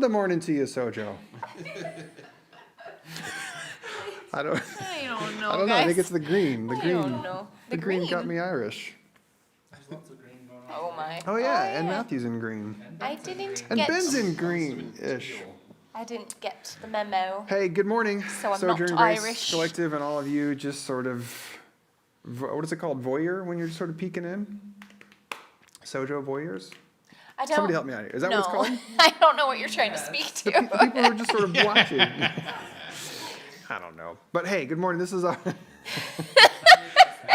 of morning to you, Sojo. I don't know. I I don't know. I think it's the green. The green. don't know. The green got me Irish. There's lots of green going on. Oh my. Oh yeah, and Matthew's in green. I didn't And get. Ben's in green-ish. I didn't get the memo. Hey, good morning. So I'm Sojourn not Grace Irish. Collective and all of you just sort of, what is it called? Voyeur, when you're sort of peeking in? Sojo voyeurs? I don't. Somebody help me out here. Is that what it's No. called? I don't know what you're trying to speak The to. people who are just sort of watching. I don't know. But hey, good morning. This is our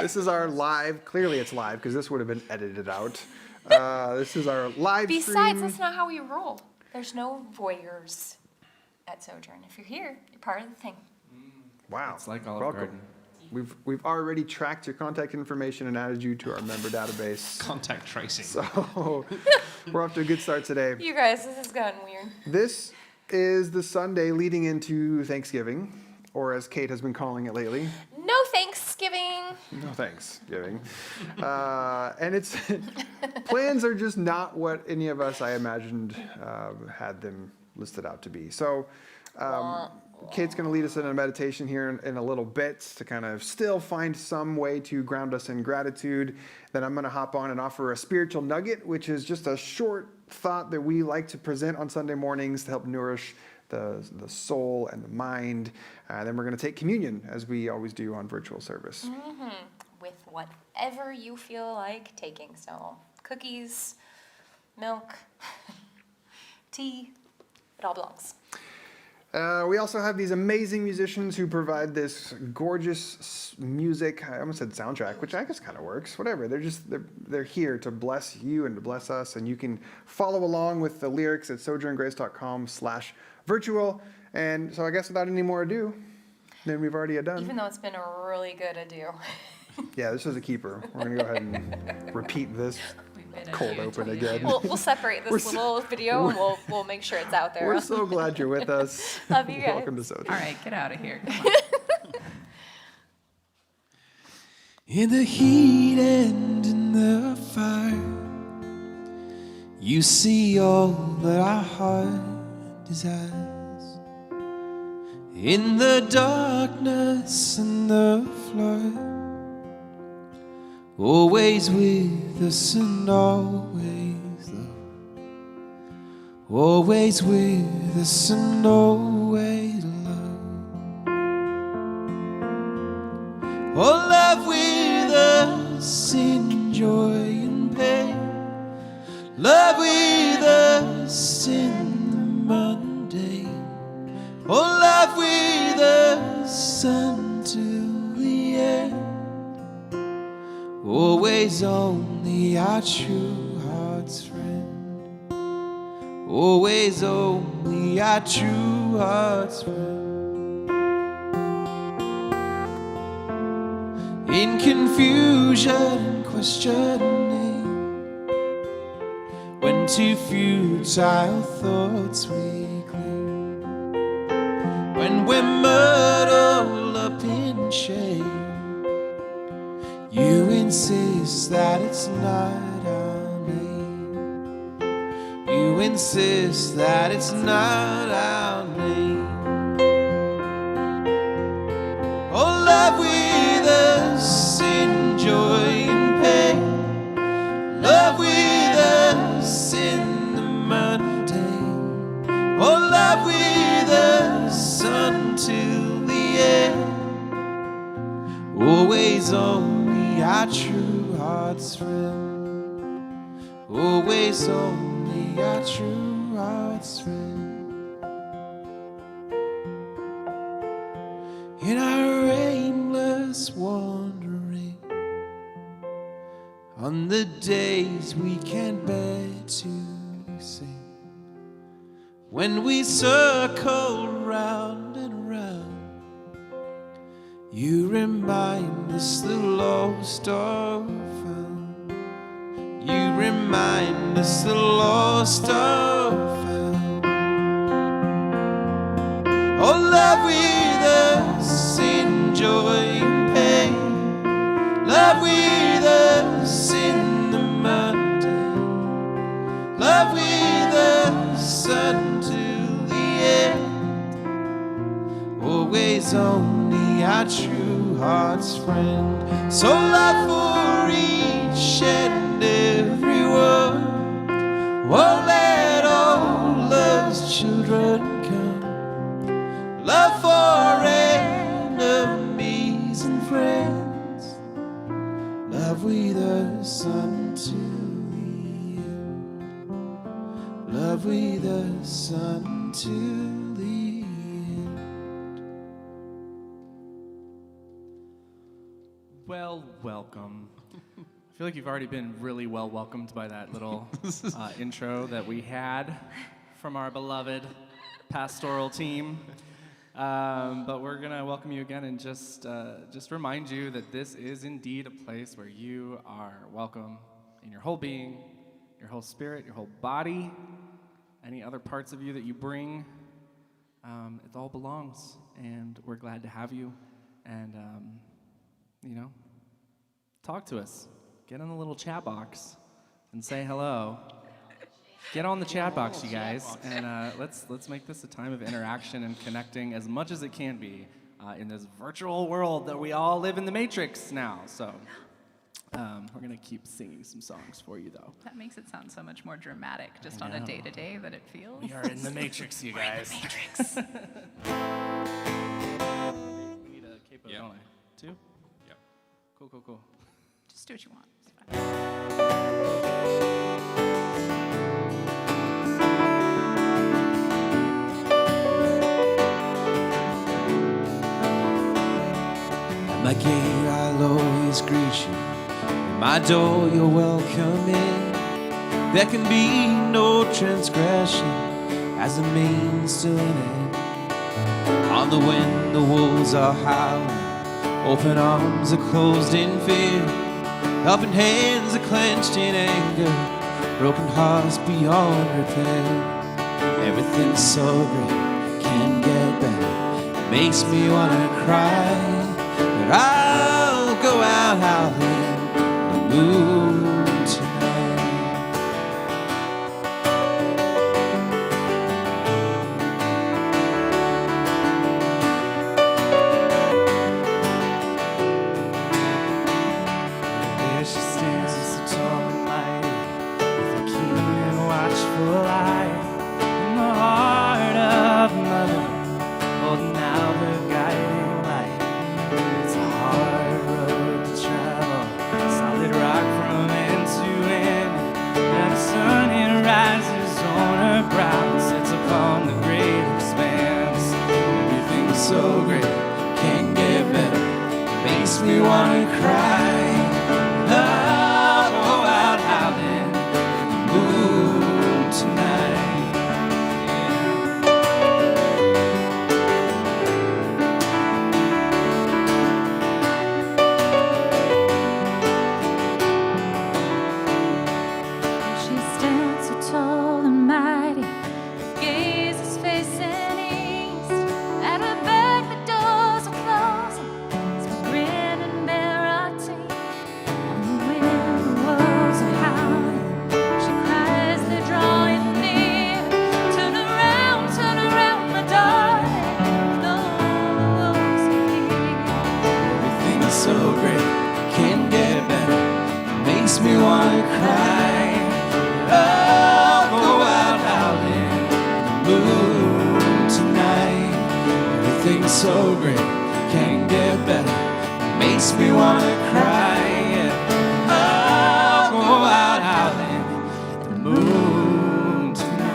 this is our live. Clearly, it's live because this would have been edited out. This is our live Besides, stream. that's not how we roll. There's no voyeurs at Sojourn. If you're here, you're part of the thing. Wow. It's like Olive Welcome. Garden. We've already tracked your contact information and added you to our member database. Contact tracing. So we're off to a good start today. You guys, this has gotten weird. This is the Sunday leading into Thanksgiving, or as Kate has been calling it lately, No Thanksgiving. no Thanksgiving. And it's plans are just not what any of us, I imagined, had them listed out to be. So Kate's going to lead us in a meditation here in a little bit to kind of still find some way to ground us in gratitude. Then I'm going to hop on and offer a spiritual nugget, which is just a short thought that we like to present on Sunday mornings to help nourish the soul and the mind. Then we're going to take communion, as we always do on virtual service. With whatever you feel like taking. So, cookies, milk, tea, it all belongs. We also have these amazing musicians who provide this gorgeous music. I almost said soundtrack, which I guess kind of works. Whatever. They're here to bless you and to bless us. And you can follow along with the lyrics at sojourngrace.com/virtual. And so I guess without any more ado, than we've already done. Even though it's been a really good ado. Yeah, this is a keeper. We're going to go ahead and repeat this cold open again. We'll separate this little video and we'll make sure it's out there. We're so glad you're with us. Love you guys. Welcome to Sojourn. All right, get out of here. In the heat and in the fire, you see all that our heart desires. In the darkness and the flood, always with us and always love. Always with us and always love. Oh, love with us in joy and pain. Love with us in the mundane. Oh, love with us until the end. Always only our true heart's friend. Always only our true heart's friend. In confusion and questioning, when to futile thoughts we cling, when we're muddled up in shame, you insist that it's not our name. You insist that it's not our name. Oh, love with us in joy and pain. Love with us in the mundane. Oh, love with us until the end. Always only our true heart's friend. Always only our true heart's friend. In our aimless wandering, on the days we can't bear to sing, when we circle round and round, you remind us the lost are found. You remind us the lost are found. Oh, love with us in joy and pain. Love with us in the mundane. Love with us until heart's friend. So love for each and every one. Oh, let all love's children come. Love for enemies and friends. Love with us until the end. Love with us until the end. Well, welcome. I feel like you've already been really well welcomed by that little intro that we had from our beloved pastoral team. But we're gonna welcome you again and just remind you that this is indeed a place where you are welcome in your whole being, your whole spirit, your whole body, any other parts of you that you bring. It all belongs, and we're glad to have you. And talk to us. Get on the little chat box and say hello. Get on the chat box, you guys, and let's make this a time of interaction and connecting as much as it can be in this virtual world that we all live in the Matrix now. So we're gonna keep singing some songs for you, though. That makes it sound so much more dramatic, just on a day-to-day that it feels. We are in the Matrix, you guys. Matrix. We need a capo, don't I? 2? Yep. Cool. Just do what you want. It's fine. At my gate I'll always greet you. At my door you're welcome in. There can be no transgression as the means to an end. On the wind the wolves are howling. Open arms are closed in fear. Helping hands are clenched in anger. Broken hearts beyond repair. Everything's so great, can't get better. It makes me wanna cry. But I'll go out howling the moon tonight. There she stands so tall and mighty, with a keen and watchful eye, in the heart of mother, holding out her guiding light. It's a hard road to travel, solid rock from end to end. And the sun it rises on her brow and sets upon the great expanse. Everything's so great, can't get better. Makes me wanna cry. I'll go out howling the moon tonight. She stands so tall and mighty, gaze is facing east. At her back the doors are closing, so grin and bear our teeth. On the wind the wolves are howling, she cries they're drawing near. Turn around, my darling, the wolves are here. Everything's so great, can't get better. Makes me wanna cry. I'll go out howling the moon tonight. Everything's so great, can't get better. Makes me wanna cry. I'll go out howling the moon tonight.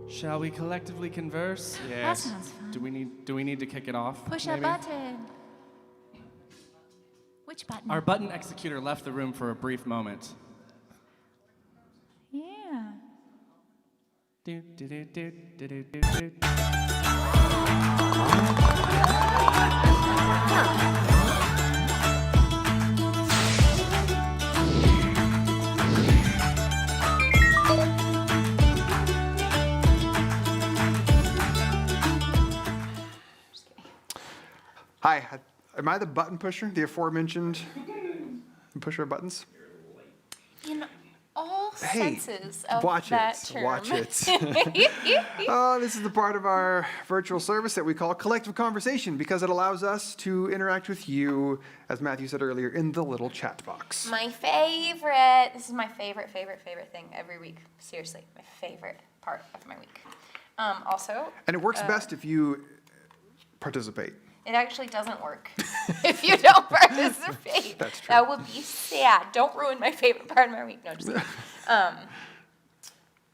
Shall we collectively converse? That sounds fun. Do we need to kick it off? Push maybe? a button. Which button? Our button executor left the room for a brief moment. Yeah. Do, do, do, do, do, do, do, do. Hi, Am I the button pusher, the aforementioned pusher of buttons? In all Hey, senses of watch that it. term. Watch it. Oh, this is the part of our virtual service that we call collective conversation because it allows us to interact with you, as Matthew said earlier, in the little chat box. My favorite. This is my favorite thing every week. Seriously, my favorite part of my week. Also. And it works best if you participate. It actually doesn't work if you don't participate. That's true. That would be sad. Don't ruin my favorite part of my week. No, just kidding.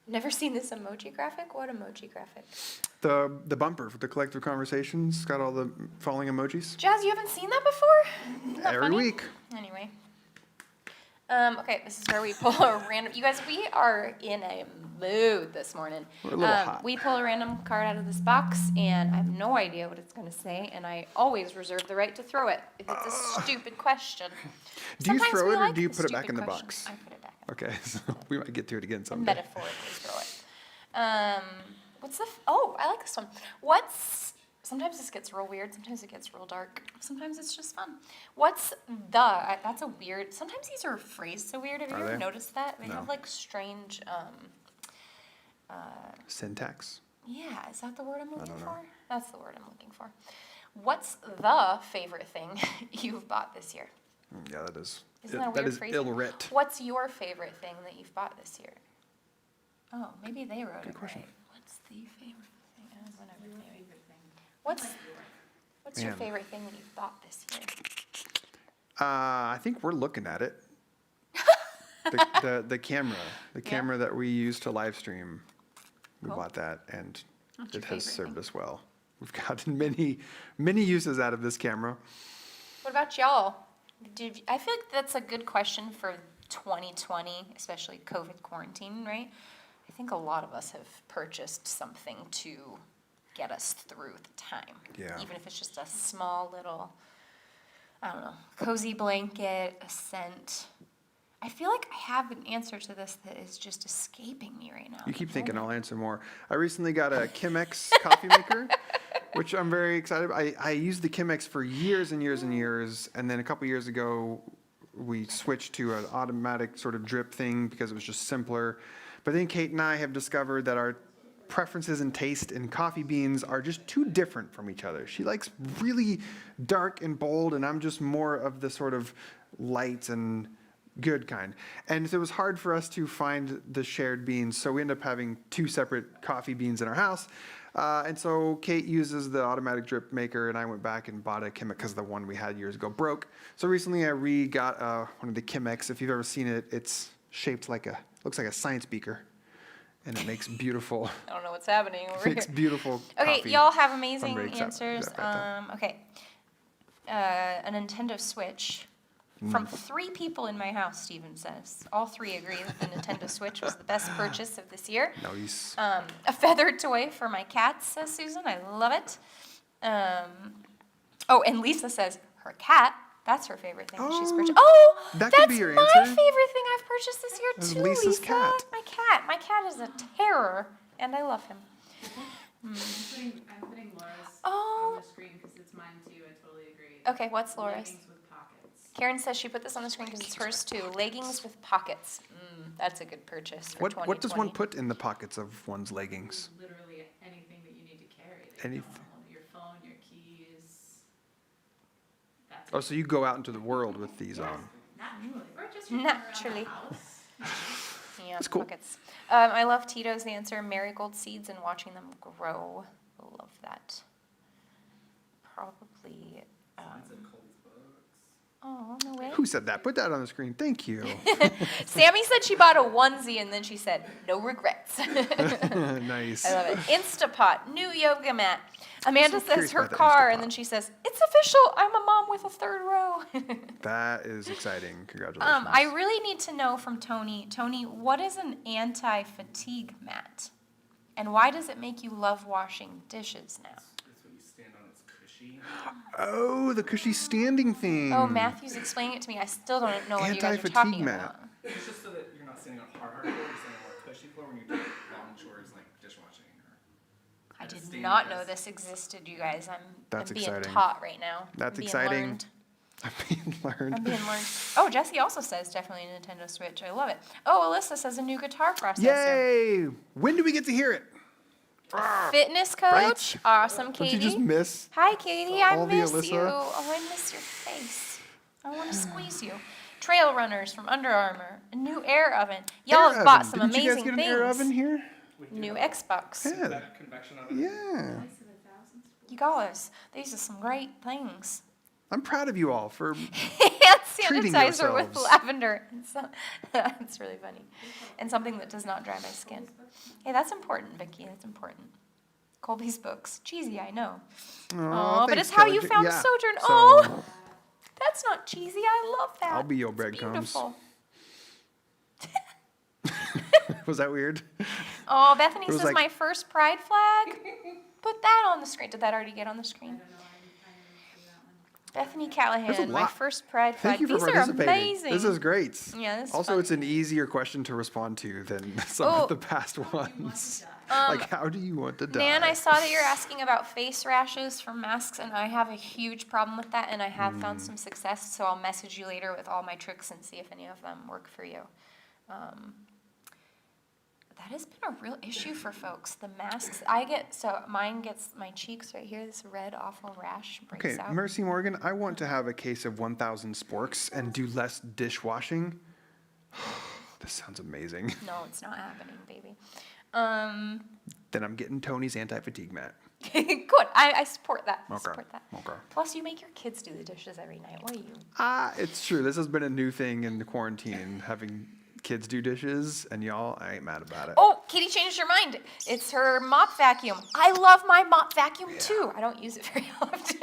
Never seen this emoji graphic? What emoji graphic? The bumper for the collective conversations got all the following emojis Jazz, you haven't seen that before? Isn't that every funny? week. Anyway. Okay, this is where we pull a random. You guys, we are in a mood this morning. We're a little hot. We pull a random card out of this box, and I have no idea what it's going to say, and I always reserve the right to throw it if it's a stupid question. Do you Sometimes throw we it or like do you the put it back in stupid the questions. box? I put it back. Okay, so we might get to it again someday. Metaphorically throw it. What's the? Oh, I like this one. What's? Sometimes this gets real weird. Sometimes it gets real dark. Sometimes it's just fun. What's the? That's a weird. Sometimes these are phrased so weird. Have you Are ever they? noticed that? They No. have like strange. Syntax. Yeah, is that the word I'm looking don't know. for? That's the word I'm looking for. What's the favorite thing you've bought this year? Yeah, that is. Isn't that a that weird is phrasing? ill-writ. What's your favorite thing that you've bought this year? Oh, maybe they wrote it question. right. What's the favorite thing? Whatever. Maybe. What's your Man. favorite thing that you've bought this year? I think we're looking at it. The camera that we use to live stream. We Cool. bought that, and What's it your has favorite served thing? us well. We've gotten many uses out of this camera. What about y'all? I feel like that's a good question for 2020, especially COVID quarantine, right? I think a lot of us have purchased something to get us through the time. Yeah. Even if it's just a small little, I don't know, cozy blanket, a scent. I feel like I have an answer to this that is just escaping me right now. You at keep the thinking moment. I'll answer more. I recently got a Chemex coffee maker, which I'm very excited about. I used the Chemex for years and years and years, and then a couple years ago, we switched to an automatic sort of drip thing because it was just simpler. But then Kate and I have discovered that our preferences and taste in coffee beans are just too different from each other. She likes really dark and bold, and I'm just more of the sort of light and good kind. And so it was hard for us to find the shared beans, so we ended up having two separate coffee beans in our house. And so Kate uses the automatic drip maker, and I went back and bought a Chemex because the one we had years ago broke. So recently I got one of the Chemex. If you've ever seen it, it's shaped like looks like a science beaker, and it makes beautiful, I don't know what's happening over here. makes beautiful Okay, coffee. y'all have I'm amazing very excited answers. about that. Okay. A Nintendo Switch. From 3 people in my house, Steven says. All 3 agree that the Nintendo Switch was the best purchase of this year. Nice. A feathered toy for my cats, says Susan. I love it. Oh, and Lisa says her cat, that's her favorite thing that she's purchased. Oh, that could that's be your my answer. favorite thing I've purchased this year That's too, Lisa's Lisa. cat. My cat. My cat is a terror, and I love him. I'm putting Laura's Oh. on the screen because it's mine too. I totally agree. Okay, what's Laura's? Leggings with pockets. Karen says she put this on the screen because it's hers too. Leggings with pockets. That's a good purchase for 2020. What does one put in the pockets of one's leggings? Literally anything that you need to carry. Anything. Your phone, your keys. That's Oh, so you go out into the world with these on. naturally. Or just your phone around the Naturally. house. Yeah, That's cool. pockets. I love Tito's answer, marigold seeds and watching them grow. Love that. Probably. Oh, no way. Who said that? Put that on the screen. Thank you. Sammy said she bought a onesie and then she said, no regrets. Nice. I love it. Instapot, new yoga mat. Amanda so says curious her about that car, Instapot. and then she says, it's official. I'm a mom with a 3rd row. That is exciting. Congratulations. I really need to know from Tony. Tony, what is an anti-fatigue mat? And why does it make you love washing dishes now? It's when you stand on it's cushy. Oh, the cushy standing thing. Oh, Matthew's explaining it to me. I still don't know what you guys are Anti-fatigue talking mat. about. It's just so that you're not standing on hard floor, you're standing on a cushy floor when you're doing long chores like dishwashing or I did not know this existed, you guys. I'm That's being exciting. taught right now. That's I'm being exciting. learned. I'm being learned. I'm being learned. Oh, Jesse also says definitely a Nintendo Switch. I love it. Oh, Alyssa says a new guitar processor. Yay! When do we get to hear it? Fitness coach. Right? Awesome, Don't Katie. you just miss? Hi, Katie. I all the miss Alyssa? you. Oh, I miss your face. I want to squeeze you. Trail runners from Under Armour. A new air oven. Y'all Air have bought oven. some Didn't amazing you guys get an things. air oven here? New Xbox. Yeah. Convection oven. Yeah. You guys, these are some great things. I'm proud of you all for Hand Treating sanitizer with yourselves. lavender. That's really funny. And something that does not dry my skin. Hey, that's important, Vicky. That's important. Colby's books. Cheesy, I know. Aw, Oh, but thanks, it's how Kelly. you found Yeah. Sojourn. So, Oh, that's not cheesy. I love that. I'll be your It's breadcrumbs. beautiful. Was that weird? Oh, Bethany was says like- my first pride flag. Put that on the screen. Did that already get on the screen? Bethany Callahan, my lot. first pride flag. Thank you for These are participating. amazing. This is great. Yeah, this is Also, fun. it's an easier question to respond to than some Oh. of the past ones. Like, how do you want to die? Nan, I saw that you're asking about face rashes from masks, and I have a huge problem with that, and I have Hmm. found some success, so I'll message you later with all my tricks and see if any of them work for you. That has been a real issue for folks. The masks mine gets my cheeks right here, this red awful rash breaks Okay, out. Mercy Morgan, I want to have a case of 1,000 sporks and do less dishwashing. This sounds amazing. No, it's not happening, baby. Then I'm getting Tony's anti-fatigue mat. Good, I support that. I Okay. support that. Okay. Plus, you make your kids do the dishes every night. What are you? It's true. This has been a new thing in the quarantine, having kids do dishes, and y'all, I ain't mad about it. Oh, Katie changed her mind. It's her mop vacuum. I love my mop vacuum too. I don't use it very often.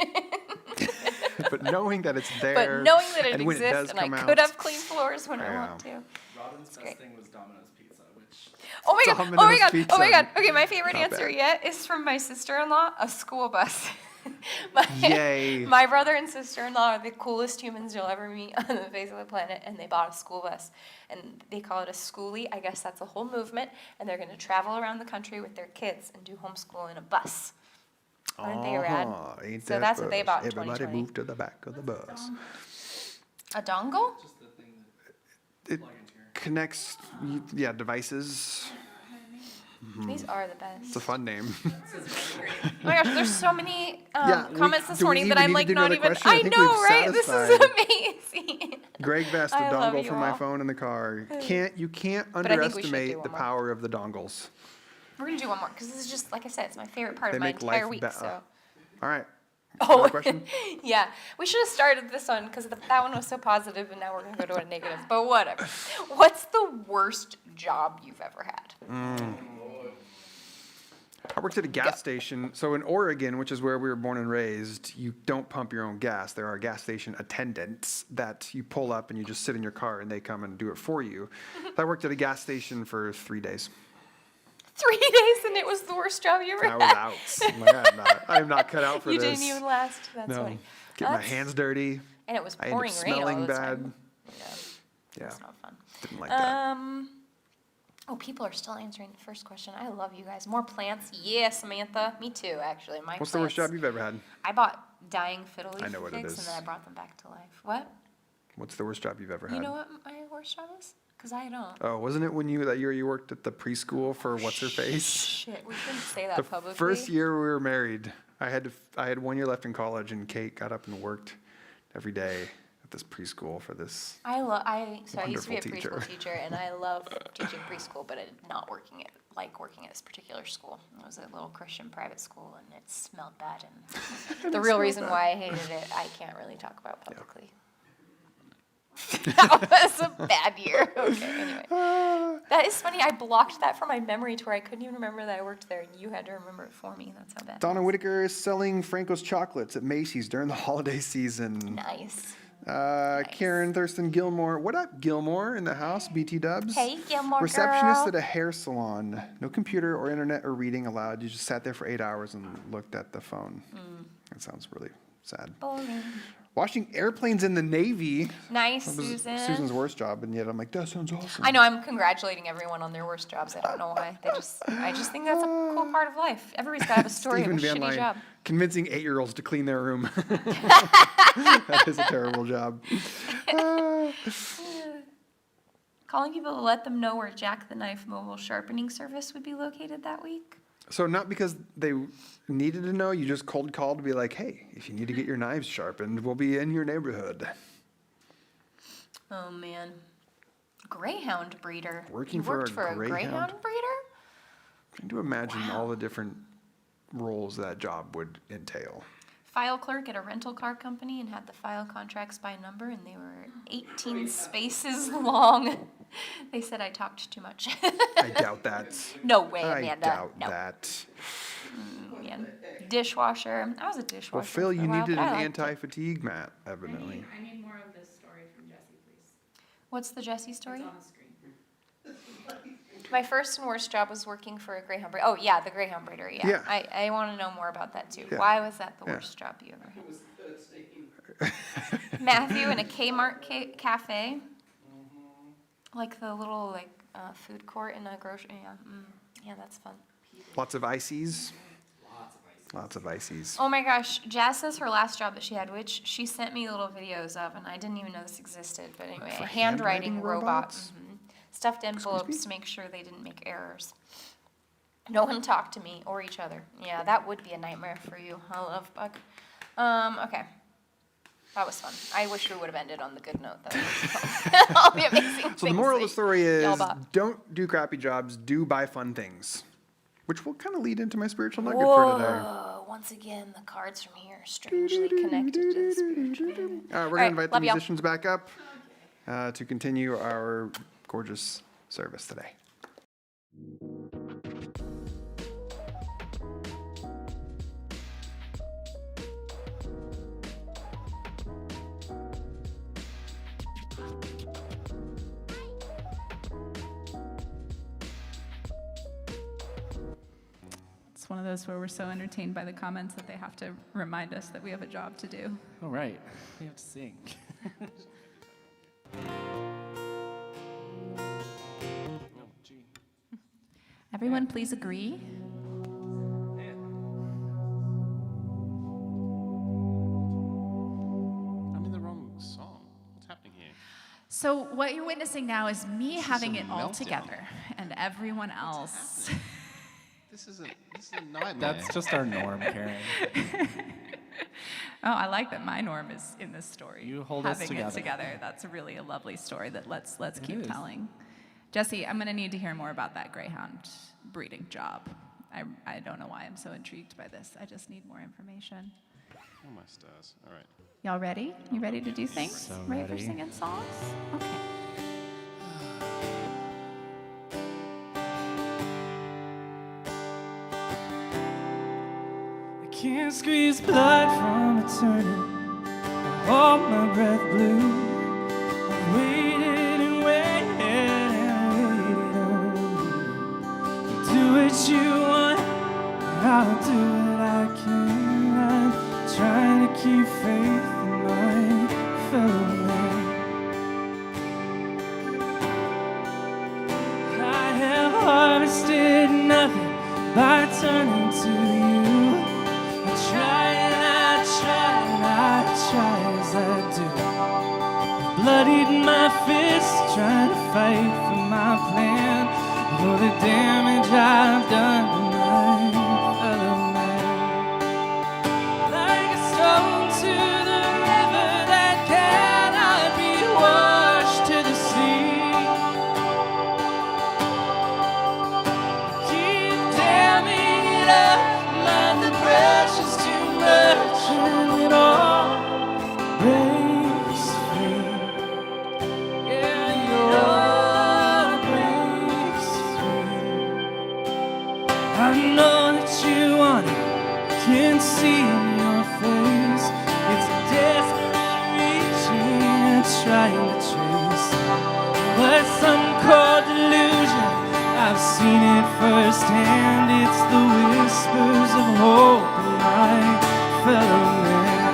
But knowing that it's there, But knowing that it and when it does exists and I come could out, have clean floors when I Yeah. want to. Robin's best great. thing was Domino's Pizza, which Oh my god, oh my Domino's god, oh my pizza. god. Okay, my favorite Not answer bad. yet is from my sister-in-law, a school bus. Yay. My brother and sister-in-law are the coolest humans you'll ever meet on the face of the planet, and they bought a school bus. And they call it a schoolie. I guess that's a whole movement, and they're going to travel around the country with their kids and do homeschool in a bus. Aren't they rad? Ain't So that that's what they bus. bought in Everybody 2020. move to the back of the bus. A dongle? just the thing It plug into your connects, devices. These are the It's best. a fun name. Oh my gosh, there's so many Yeah, comments this do we morning that even I'm need to like do not another even. question? I I think know, we've right? This is satisfied. amazing. Greg Vest, a I love dongle you for my all. phone in the car. You can't I think we should do underestimate one the more. power of the dongles. We're gonna do one more because this is just like I said, it's my favorite part They of my make entire life week. better. So. All right. Oh, Another question? yeah. We should have started this one because that one was so positive, and now we're gonna go to a negative. But whatever. What's the worst job you've ever had? I worked at a gas station. So in Oregon, which is where we were born and raised, you don't pump your own gas. There are gas station attendants that you pull up and you just sit in your car and they come and do it for you. I worked at a gas station for 3 days. 3 days, and it was the worst job you ever I was had. out. I'm like, I am not cut out for You this. didn't even last. That's No. funny. Get my That's- hands dirty. And it was I ended pouring up rain all smelling the bad. time. Yeah, Yeah, it's not fun. didn't like that. Oh, people are still answering the first question. I love you guys. More plants? Yeah, Samantha. Me too, actually. My What's the worst plants- job you've ever had? I bought dying fiddle leaf I know what it figs, is. and then I brought them back to life. What? What's the worst job you've ever had? You know what my worst job is? Because I don't. Oh, wasn't it when that year you worked at the preschool for what's her face? Shit, we shouldn't say that The publicly. first year we were married, I had 1 year left in college, and Kate got up and worked every day at this preschool for this. So I used to be a Wonderful teacher. preschool teacher, and I love teaching preschool, but I did not working at this particular school. It was a little Christian private school, and it smelled bad. And the real reason why I hated it, I can't really talk about publicly. That was a bad year. Okay, anyway. That is funny. I blocked that from my memory to where I couldn't even remember that I worked there, and you had to remember it for me. That's how bad. Donna Whitaker is selling Franco's chocolates at Macy's during the holiday season. Nice. Karen Thurston Gilmore. What up, Gilmore in the house? BT Dubs. Hey, Gilmore Receptionist girl. at a hair salon. No computer or internet or reading allowed. You just sat there for 8 hours and looked at the phone. That sounds really sad. Boring. Washing airplanes in the Navy. Nice, That was Susan. Susan's worst job, and yet I'm like, that sounds awesome. I know, I'm congratulating everyone on their worst jobs. I don't know why. I just think that's a cool part of life. Everybody's got to have a story Stephen of a Van shitty Line job. convincing 8-year-olds to clean their room. That is a terrible job. Calling people to let them know where Jack the Knife mobile sharpening service would be located that week. So not because they needed to know, you just cold called to be like, hey, if you need to get your knives sharpened, we'll be in your neighborhood. Oh man, Greyhound breeder. Working You for worked a for a Greyhound? Greyhound breeder? Trying to imagine all the different roles that job would entail. File clerk at a rental car company and had the file contracts by number, and they were 18 spaces long. They said I talked too much. I doubt that. No way, I Amanda. doubt no. that. Man. Dishwasher. I was a dishwasher. Well, Phil, for a you while, needed but I an liked it. anti-fatigue mat, evidently. I need more of this story from Jesse, please. What's the Jesse story? It's on the screen. My first and worst job was working for a Greyhound breeder. Oh, yeah, the Greyhound breeder. Yeah. Yeah. I want to know more about that too. Yeah. Why was that the Yeah. worst job you ever had? Matthew in a Kmart cafe. Like the little food court in a grocery. Yeah, yeah, that's fun. Lots of ices. Lots of ices. Oh my gosh, Jazz says her last job that she had, which she sent me little videos of, and I didn't even know this existed. But anyway, For a handwriting handwriting robot. robots? Stuffed envelopes to make sure they didn't make errors. No one talked to me or each other. Yeah, that would be a nightmare for you. I love bug. Okay. That was fun. I wish we would have ended on the good note. That was all the amazing So the moral of the story is, bought. don't do crappy jobs, do buy fun things. Which will kind of lead into my spiritual nugget for today. Whoa, once again, the cards from here are strangely connected to the spiritual. We're going right, to invite the love y'all. musicians back up to continue our gorgeous service today. It's one of those where we're so entertained by the comments that they have to remind us that we have a job to do. All right, we have to sing. Oh, gee. Everyone, please agree. I'm in the wrong song. What's happening here? So what you're witnessing now is me having a it all meltdown. together, and everyone else. This is a nightmare. That's just our norm, Karen. Oh, I like that my norm is in this story. You hold us having it together. together. That's really a lovely story that let's It keep is. telling. Jesse, I'm going to need to hear more about that greyhound breeding job. I don't know why I'm so intrigued by this. I just need more information. Oh my stars. All right. Y'all ready? You ready to do things? So ready for ready. singing songs? Okay. I can't squeeze blood from a turning. I hold my breath blue. I've waited and waited and waited on you. You do what you want, I'll do what I can. I'm trying to keep faith in my fellow man. I have harvested nothing by turning to you. I try and I try and I try as I do. Bloodied my fists trying to fight for my plan. For the damage I've done to my fellow man. Like a stone to the river that cannot be washed to the sea. Keep damming it up, but the pressure's too much, and it all breaks free. Yeah, it all breaks free. I know that you want it, can see in your face. It's desperate reaching and trying to trace. But some cold delusion, I've seen it firsthand. It's the whispers of hope in my fellow man.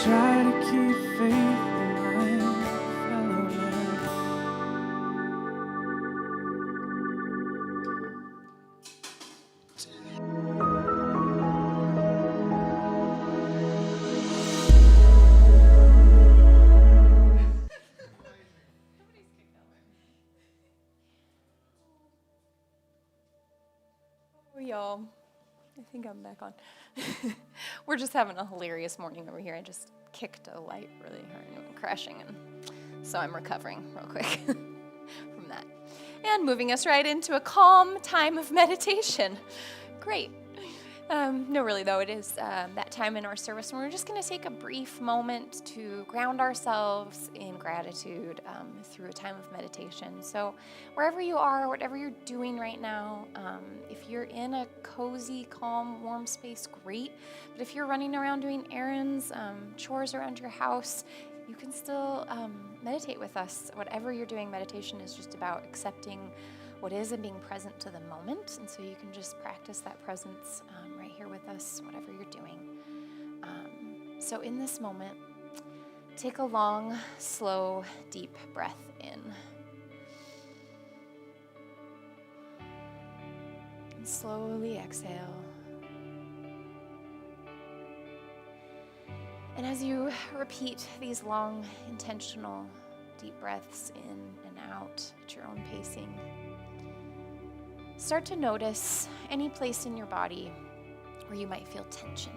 try to keep faith in my fellow man. Oh, y'all. I think I'm back on. We're just having a hilarious morning over here. I just kicked a light really hard and it went crashing, and so I'm recovering real quick from that. And moving us right into a calm time of meditation. Great. No, really, though, it is that time in our service when we're just going to take a brief moment to ground ourselves in gratitude through a time of meditation. So wherever you are, whatever you're doing right now, if you're in a cozy, calm, warm space, great. But if you're running around doing errands, chores around your house, you can still meditate with us. Whatever you're doing, meditation is just about accepting what is and being present to the moment. And so you can just practice that presence right here with us, whatever you're doing. So in this moment, take a long, slow, deep breath in. And slowly exhale. And as you repeat these long, intentional, deep breaths in and out at your own pacing, start to notice any place in your body where you might feel tension.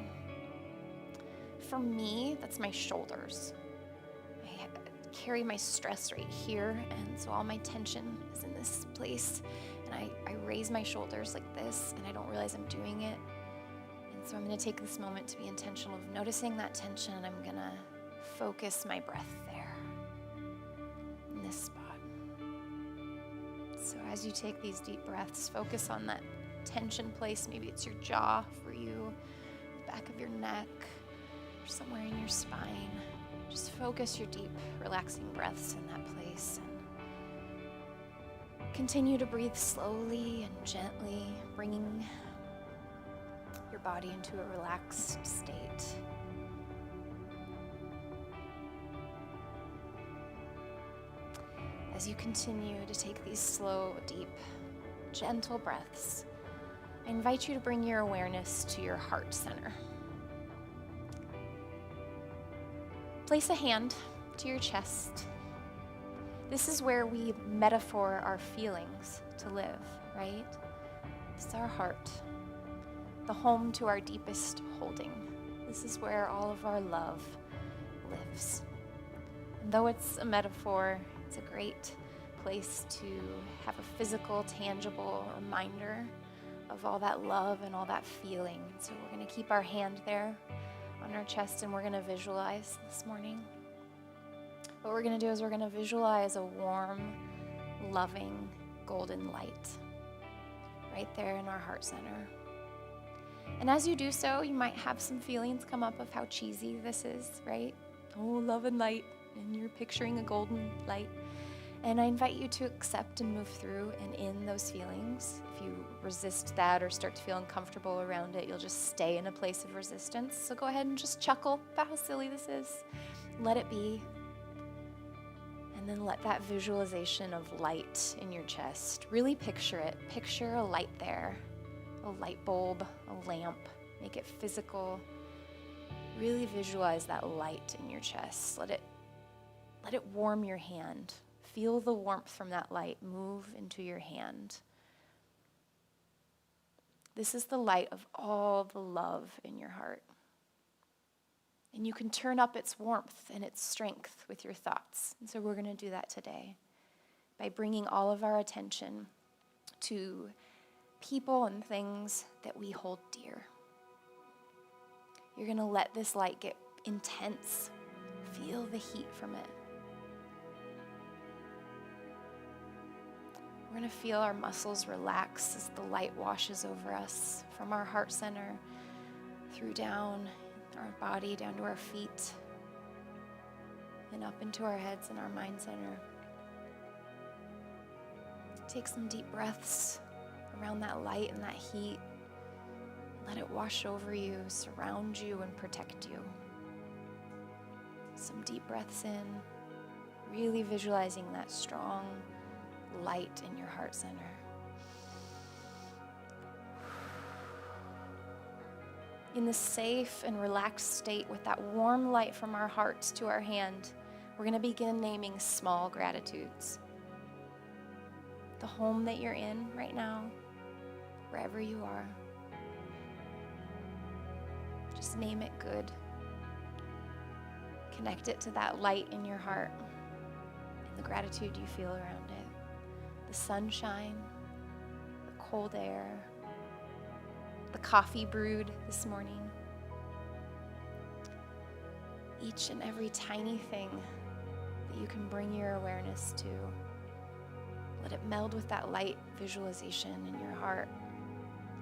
For me, that's my shoulders. I carry my stress right here, and so all my tension is in this place. And I raise my shoulders like this, and I don't realize I'm doing it. And so I'm going to take this moment to be intentional of noticing that tension, and I'm going to focus my breath there, in this spot. So as you take these deep breaths, focus on that tension place. Maybe it's your jaw for you, the back of your neck, or somewhere in your spine. Just focus your deep, relaxing breaths in that place. And continue to breathe slowly and gently, bringing your body into a relaxed state. As you continue to take these slow, deep, gentle breaths, I invite you to bring your awareness to your heart center. Place a hand to your chest. This is where we metaphor our feelings to live, right? It's our heart, the home to our deepest holding. This is where all of our love lives. And though it's a metaphor, it's a great place to have a physical, tangible reminder of all that love and all that feeling. So we're going to keep our hand there on our chest, and we're going to visualize this morning. What we're going to do is we're going to visualize a warm, loving, golden light right there in our heart center. And as you do so, you might have some feelings come up of how cheesy this is, right? Oh, love and light. And you're picturing a golden light. And I invite you to accept and move through and in those feelings. If you resist that or start to feel uncomfortable around it, you'll just stay in a place of resistance. So go ahead and just chuckle about how silly this is. Let it be. And then let that visualization of light in your chest, really picture it. Picture a light there, a light bulb, a lamp. Make it physical. Really visualize that light in your chest. Let it warm your hand. Feel the warmth from that light move into your hand. This is the light of all the love in your heart. And you can turn up its warmth and its strength with your thoughts. And so we're going to do that today by bringing all of our attention to people and things that we hold dear. You're going to let this light get intense. Feel the heat from it. We're going to feel our muscles relax as the light washes over us from our heart center through down our body, down to our feet, and up into our heads and our mind center. Take some deep breaths around that light and that heat. Let it wash over you, surround you, and protect you. Some deep breaths in, really visualizing that strong light in your heart center. In this safe and relaxed state with that warm light from our hearts to our hand, we're going to begin naming small gratitudes. The home that you're in right now, wherever you are, just name it good. Connect it to that light in your heart and the gratitude you feel around it. The sunshine, the cold air, the coffee brewed this morning. Each and every tiny thing that you can bring your awareness to. Let it meld with that light visualization in your heart.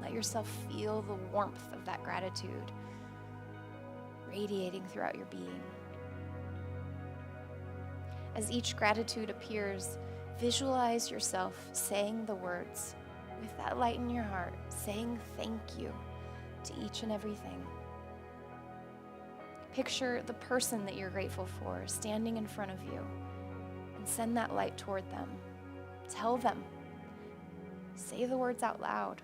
Let yourself feel the warmth of that gratitude radiating throughout your being. As each gratitude appears, visualize yourself saying the words with that light in your heart, saying thank you to each and everything. Picture the person that you're grateful for standing in front of you and send that light toward them. Tell them. Say the words out loud.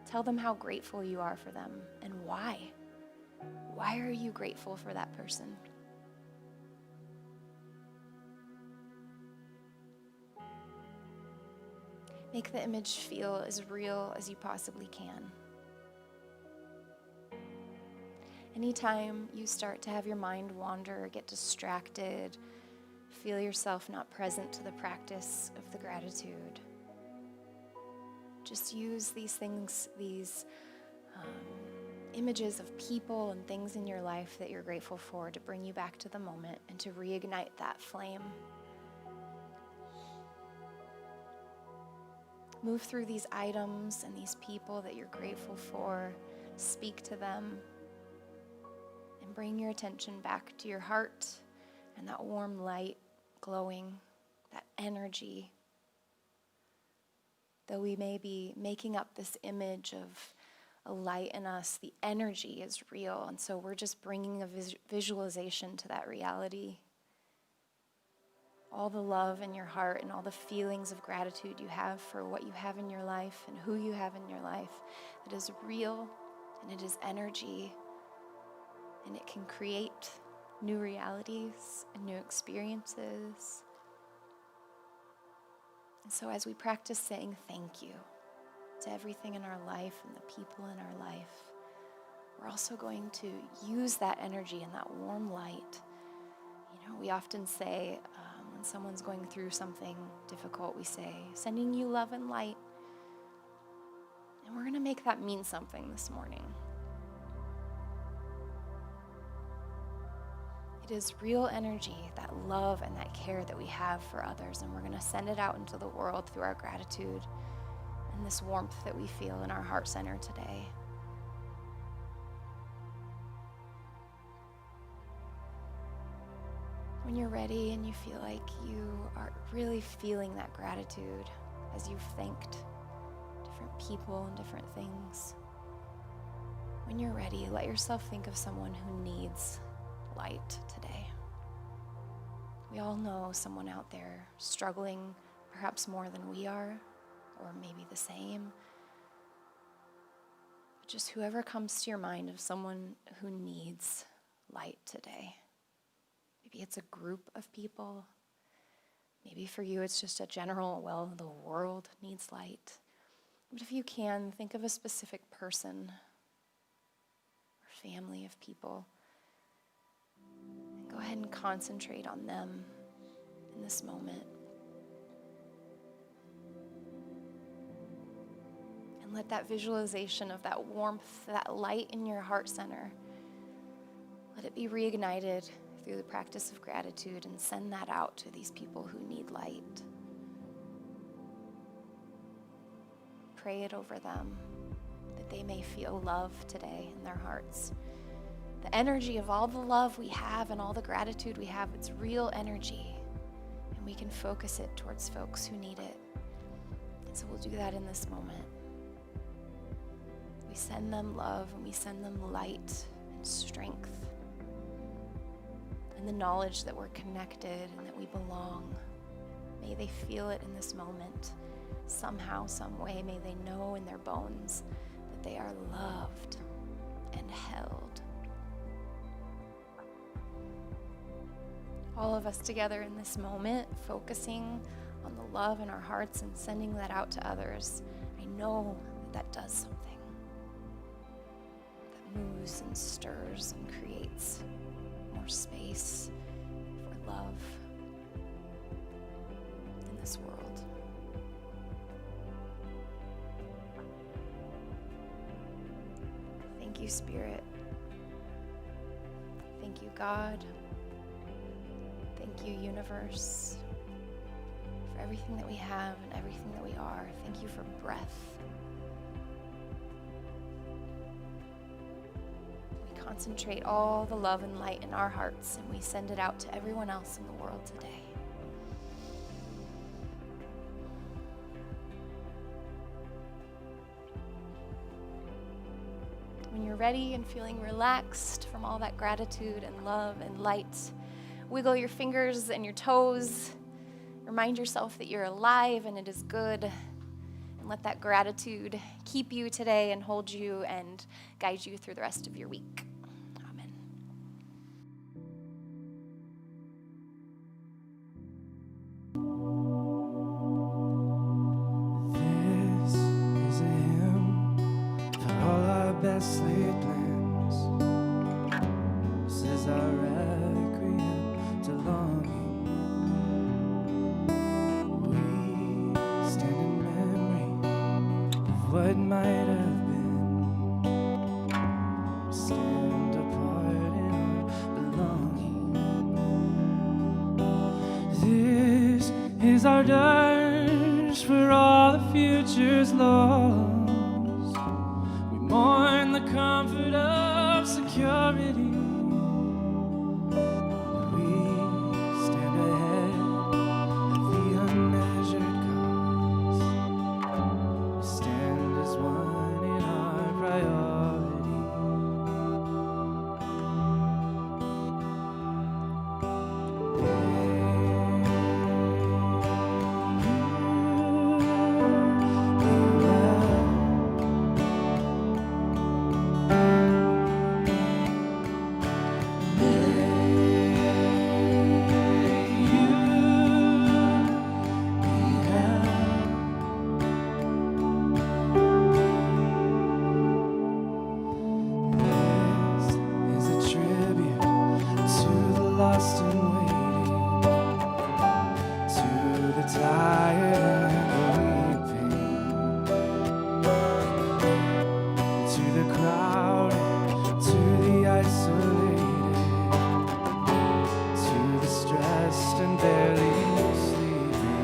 Tell them how grateful you are for them and why. Why are you grateful for that person? Make the image feel as real as you possibly can. Anytime you start to have your mind wander or get distracted, feel yourself not present to the practice of the gratitude. Just use these things, these images of people and things in your life that you're grateful for to bring you back to the moment and to reignite that flame. Move through these items and these people that you're grateful for. Speak to them and bring your attention back to your heart and that warm light glowing, that energy. Though we may be making up this image of a light in us, the energy is real, and so we're just bringing a visualization to that reality. All the love in your heart and all the feelings of gratitude you have for what you have in your life and who you have in your life, it is real and it is energy, and it can create new realities and new experiences. And so as we practice saying thank you to everything in our life and the people in our life, we're also going to use that energy and that warm light. You know, we often say when someone's going through something difficult, we say, sending you love and light. And we're going to make that mean something this morning. It is real energy, that love and that care that we have for others, and we're going to send it out into the world through our gratitude and this warmth that we feel in our heart center today. When you're ready and you feel like you are really feeling that gratitude as you've thanked different people and different things, when you're ready, let yourself think of someone who needs light today. We all know someone out there struggling perhaps more than we are, or maybe the same. But just whoever comes to your mind of someone who needs light today. Maybe it's a group of people. Maybe for you it's just a general, well, the world needs light. But if you can, think of a specific person or family of people. Go ahead and concentrate on them in this moment. And let that visualization of that warmth, that light in your heart center, let it be reignited through the practice of gratitude, and send that out to these people who need light. Pray it over them, that they may feel love today in their hearts. The energy of all the love we have and all the gratitude we have, it's real energy. And we can focus it towards folks who need it. And so we'll do that in this moment. We send them love and we send them light and strength. and the knowledge that we're connected and that we belong. May they feel it in this moment. Somehow, some way, may they know in their bones that they are loved and held. All of us together in this moment, focusing on the love in our hearts and sending that out to others. I know that does something. That moves and stirs and creates more space for love in this world. Thank you, Spirit. Thank you, God. Thank you, universe, for everything that we have and everything that we are. Thank you for breath. We concentrate all the love and light in our hearts, and we send it out to everyone else in the world today. When you're ready and feeling relaxed from all that gratitude and love and light, wiggle your fingers and your toes. Remind yourself that you're alive and it is good. And let that gratitude keep you today and hold you and guide you through the rest of your week. Amen. This is a hymn for all our best laid plans. This is our requiem to longing. We stand in memory of what might have been. We stand apart in our belonging. This is our dirge for all the future's lost. We mourn the comfort of security. We stand ahead of the unmeasured cause. We stand as one in our priority. This is a tribute to the lost and waiting, to the tired and the weeping, to the crowded, to the isolated, to the stressed and barely sleeping.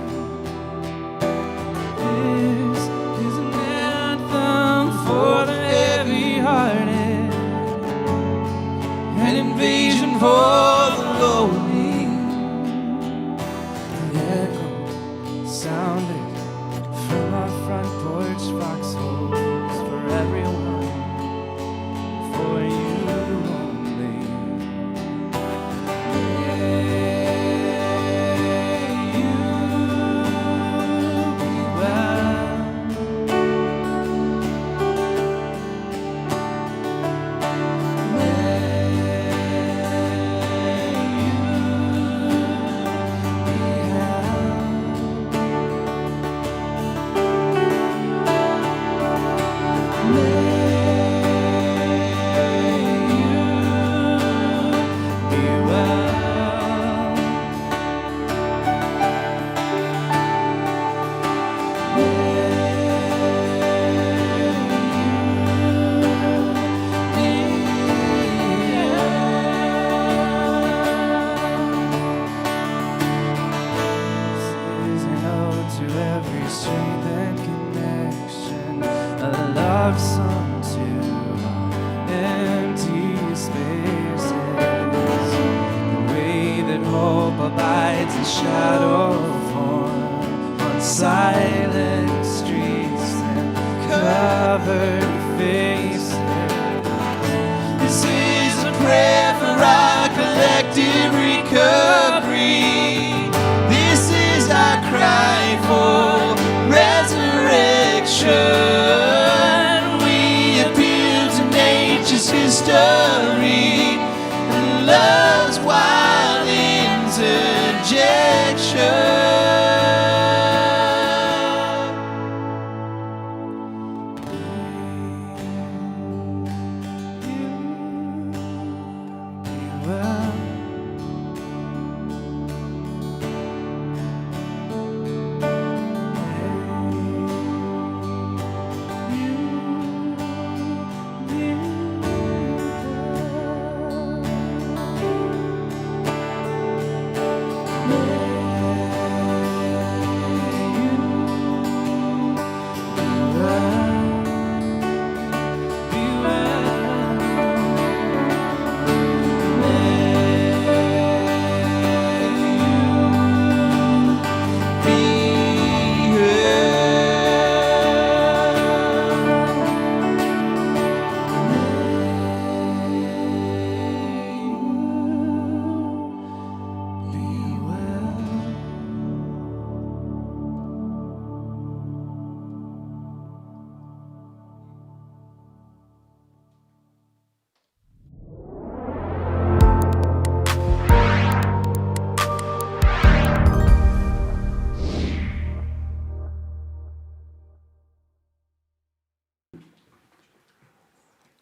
This is an anthem for the heavy-hearted, an invasion for the lonely. The echo sounded from our front porch foxholes for everyone, for you only. May you be well. This is an ode to every strength and connection, a love song to our empty spaces, the way that hope abides in shadow form on silent streets and covered faces. This is a prayer for our collective mystery and love's wild interjection.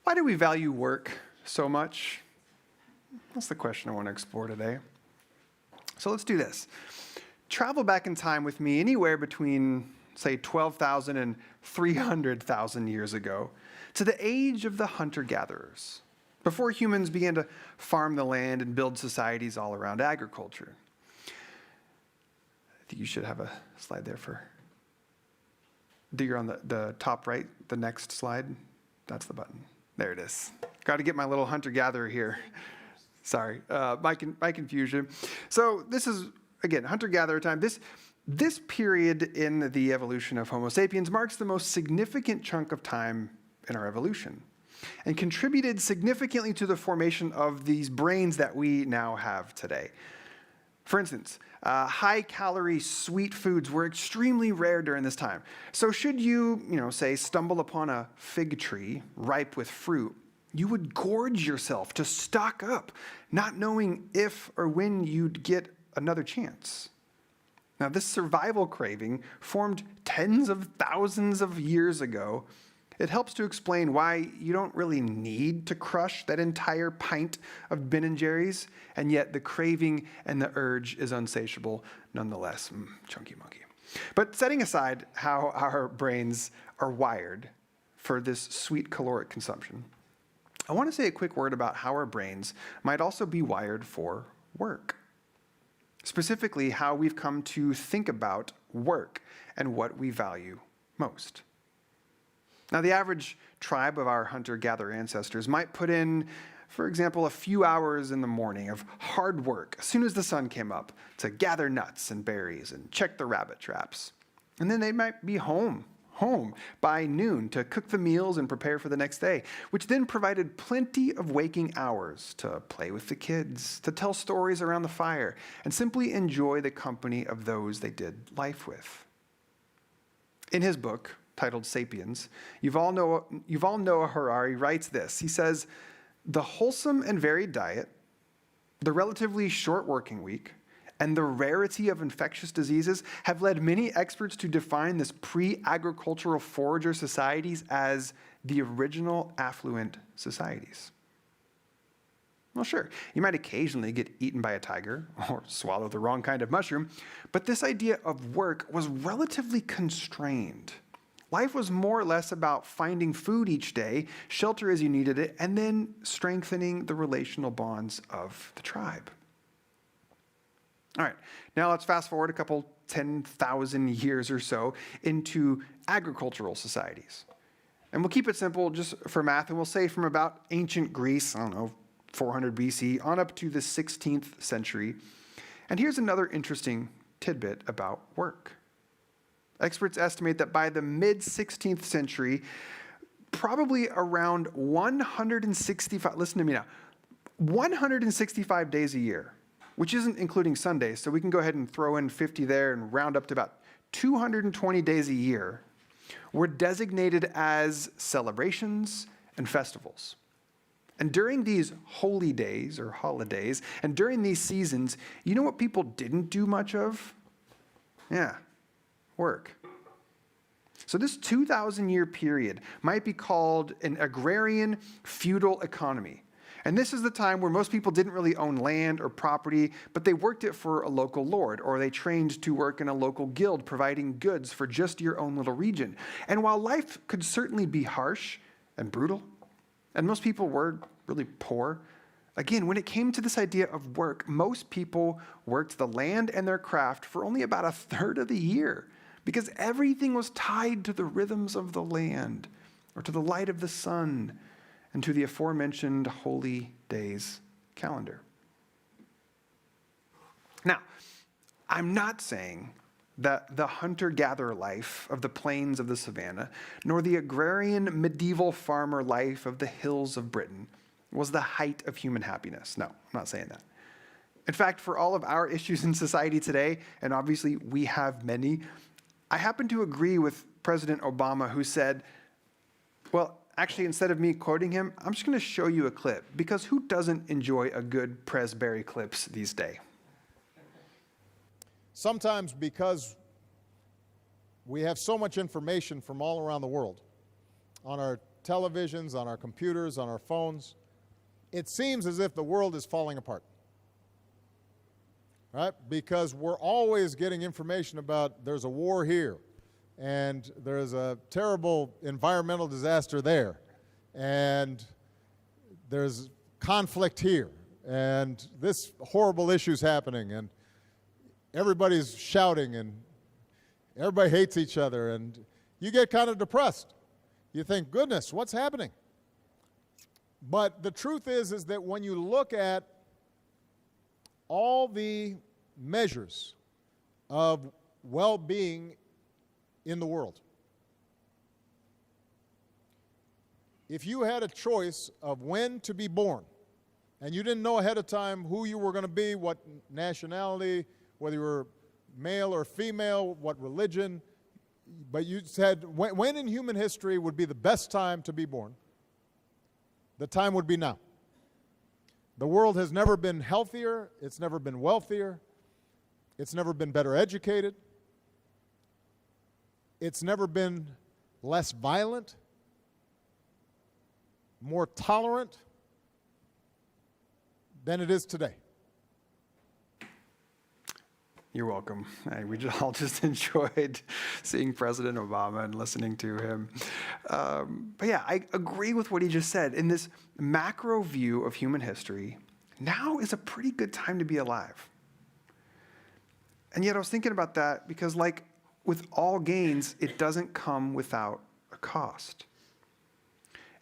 Why do we value work so much? That's the question I want to explore today. So let's do this. Travel back in time with me anywhere between, say, 12,000 and 300,000 years ago to the age of the hunter-gatherers, before humans began to farm the land and build societies all around agriculture. I think you should have a slide there for, you're on the top right, the next slide. That's the button. There it is. Got to get my little hunter-gatherer here. Sorry, my confusion. So this is, again, hunter-gatherer time. This period in the evolution of Homo sapiens marks the most significant chunk of time in our evolution and contributed significantly to the formation of these brains that we now have today. For instance, high-calorie sweet foods were extremely rare during this time. So should you, say, stumble upon a fig tree ripe with fruit, you would gorge yourself to stock up, not knowing if or when you'd get another chance. Now, this survival craving formed tens of thousands of years ago. It helps to explain why you don't really need to crush that entire pint of Ben & Jerry's, and yet the craving and the urge is unsatiable nonetheless. Chunky monkey. But setting aside how our brains are wired for this sweet caloric consumption, I want to say a quick word about how our brains might also be wired for work. Specifically, how we've come to think about work and what we value most. Now, the average tribe of our hunter-gatherer ancestors might put in, for example, a few hours in the morning of hard work as soon as the sun came up to gather nuts and berries and check the rabbit traps. And then they might be home by noon to cook the meals and prepare for the next day, which then provided plenty of waking hours to play with the kids, to tell stories around the fire, and simply enjoy the company of those they did life with. In his book, titled Sapiens, Yuval Noah Harari writes this. He says, "The wholesome and varied diet, the relatively short working week, and the rarity of infectious diseases have led many experts to define this pre-agricultural forager societies as the original affluent societies." Well, sure, you might occasionally get eaten by a tiger or swallow the wrong kind of mushroom, but this idea of work was relatively constrained. Life was more or less about finding food each day, shelter as you needed it, and then strengthening the relational bonds of the tribe. All right, now let's fast forward a couple 10,000 years or so into agricultural societies. And we'll keep it simple just for math, and we'll say from about ancient Greece, 400 BC, on up to the 16th century. And here's another interesting tidbit about work. Experts estimate that by the mid-16th century, probably around 165 days a year, which isn't including Sundays, so we can go ahead and throw in 50 there and round up to about 220 days a year, were designated as celebrations and festivals. And during these holy days or holidays, and during these seasons, you know what people didn't do much of? Yeah, work. So this 2,000-year period might be called an agrarian feudal economy. And this is the time where most people didn't really own land or property, but they worked it for a local lord, or they trained to work in a local guild, providing goods for just your own little region. And while life could certainly be harsh and brutal, and most people were really poor, again, when it came to this idea of work, most people worked the land and their craft for only about a third of the year, because everything was tied to the rhythms of the land, or to the light of the sun, and to the aforementioned holy days calendar. Now, I'm not saying that the hunter-gatherer life of the plains of the savannah, nor the agrarian medieval farmer life of the hills of Britain was the height of human happiness. No, I'm not saying that. In fact, for all of our issues in society today, and obviously we have many, I happen to agree with President Obama, who said, well, actually, instead of me quoting him, I'm just going to show you a clip, because who doesn't enjoy a good Presbyterian clips these days? Sometimes because we have so much information from all around the world, on our televisions, on our computers, on our phones, it seems as if the world is falling apart. Right? Because we're always getting information about there's a war here, and there's a terrible environmental disaster there, and there's conflict here, and this horrible issue's happening, and everybody's shouting, and everybody hates each other, and you get kind of depressed. You think, goodness, what's happening? But the truth is that when you look at all the measures of well-being in the world, if you had a choice of when to be born, and you didn't know ahead of time who you were going to be, what nationality, whether you were male or female, what religion, but you said when in human history would be the best time to be born, the time would be now. The world has never been healthier, it's never been wealthier, it's never been better educated, it's never been less violent, more tolerant than it is today. You're welcome. We all just enjoyed seeing President Obama and listening to him. But yeah, I agree with what he just said. In this macro view of human history, now is a pretty good time to be alive. And yet I was thinking about that because, like with all gains, it doesn't come without a cost.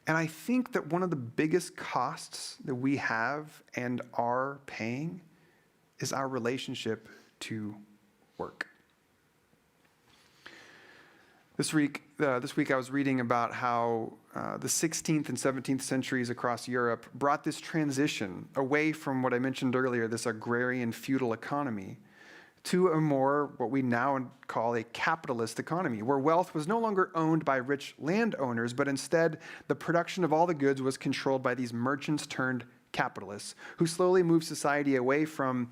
And I think that one of the biggest costs that we have and are paying is our relationship to work. This week I was reading about how the 16th and 17th centuries across Europe brought this transition away from what I mentioned earlier, this agrarian feudal economy, to a more, what we now call a capitalist economy, where wealth was no longer owned by rich landowners, but instead the production of all the goods was controlled by these merchants turned capitalists, who slowly moved society away from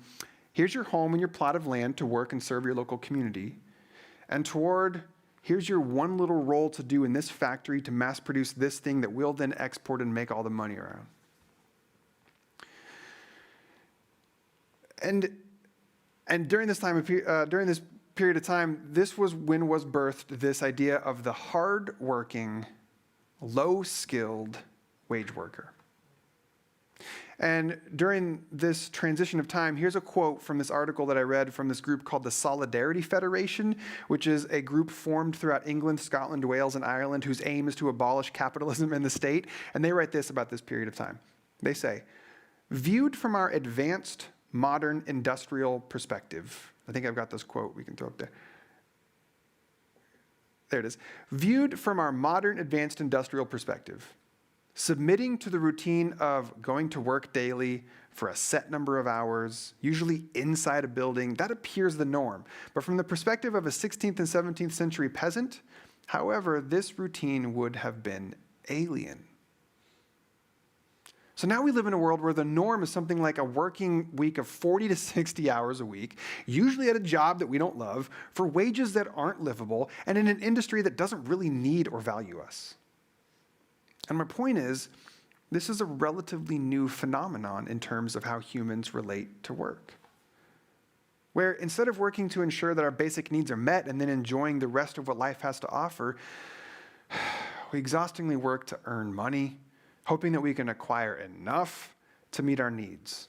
here's your home and your plot of land to work and serve your local community, and toward here's your one little role to do in this factory to mass produce this thing that we'll then export and make all the money around. And during this period of time, this was when was birthed this idea of the hard-working, low-skilled wage worker. And during this transition of time, here's a quote from this article that I read from this group called the Solidarity Federation, which is a group formed throughout England, Scotland, Wales, and Ireland, whose aim is to abolish capitalism in the state. And they write this about this period of time. They say, viewed from our advanced, modern, industrial perspective, I think I've got this quote we can throw up there. There it is. Viewed from our modern, advanced, industrial perspective, submitting to the routine of going to work daily for a set number of hours, usually inside a building, that appears the norm. But from the perspective of a 16th and 17th century peasant, however, this routine would have been alien. So now we live in a world where the norm is something like a working week of 40 to 60 hours a week, usually at a job that we don't love, for wages that aren't livable, and in an industry that doesn't really need or value us. And my point is, this is a relatively new phenomenon in terms of how humans relate to work. Where instead of working to ensure that our basic needs are met and then enjoying the rest of what life has to offer, we exhaustingly work to earn money, hoping that we can acquire enough to meet our needs,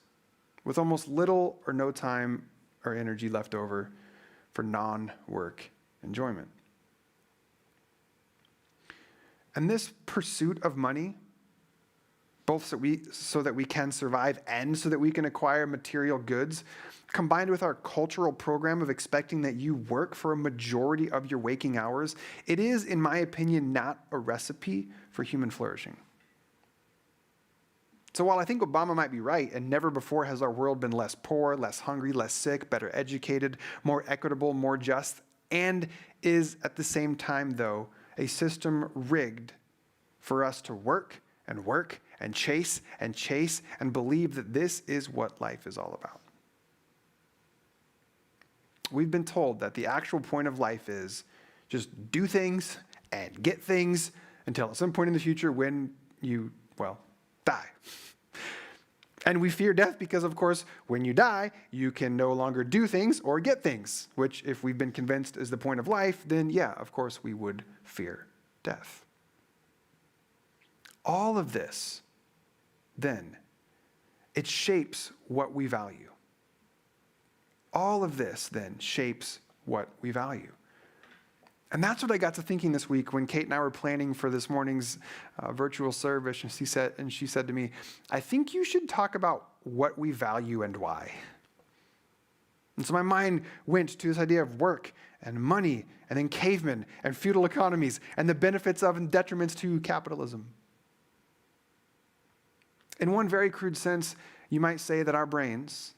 with almost little or no time or energy left over for non-work enjoyment. And this pursuit of money, both so that we can survive and so that we can acquire material goods, combined with our cultural program of expecting that you work for a majority of your waking hours, it is, in my opinion, not a recipe for human flourishing. So while I think Obama might be right, and never before has our world been less poor, less hungry, less sick, better educated, more equitable, more just, and is at the same time, though, a system rigged for us to work and chase and believe that this is what life is all about. We've been told that the actual point of life is just do things and get things until at some point in the future when you, die. And we fear death because, of course, when you die, you can no longer do things or get things, which, if we've been convinced is the point of life, then yeah, of course, we would fear death. All of this, then, it shapes what we value. All of this, then, shapes what we value. And that's what I got to thinking this week when Kate and I were planning for this morning's virtual service, and she said to me, I think you should talk about what we value and why. And so my mind went to this idea of work and money, and then cavemen and feudal economies, and the benefits of and detriments to capitalism. In one very crude sense, you might say that our brains,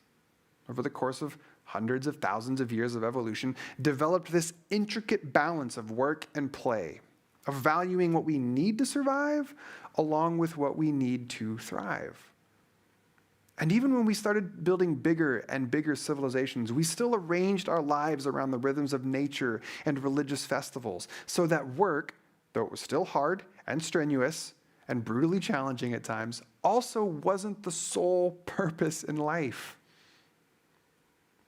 over the course of hundreds of thousands of years of evolution, developed this intricate balance of work and play, of valuing what we need to survive along with what we need to thrive. And even when we started building bigger and bigger civilizations, we still arranged our lives around the rhythms of nature and religious festivals, so that work, though it was still hard and strenuous and brutally challenging at times, also wasn't the sole purpose in life.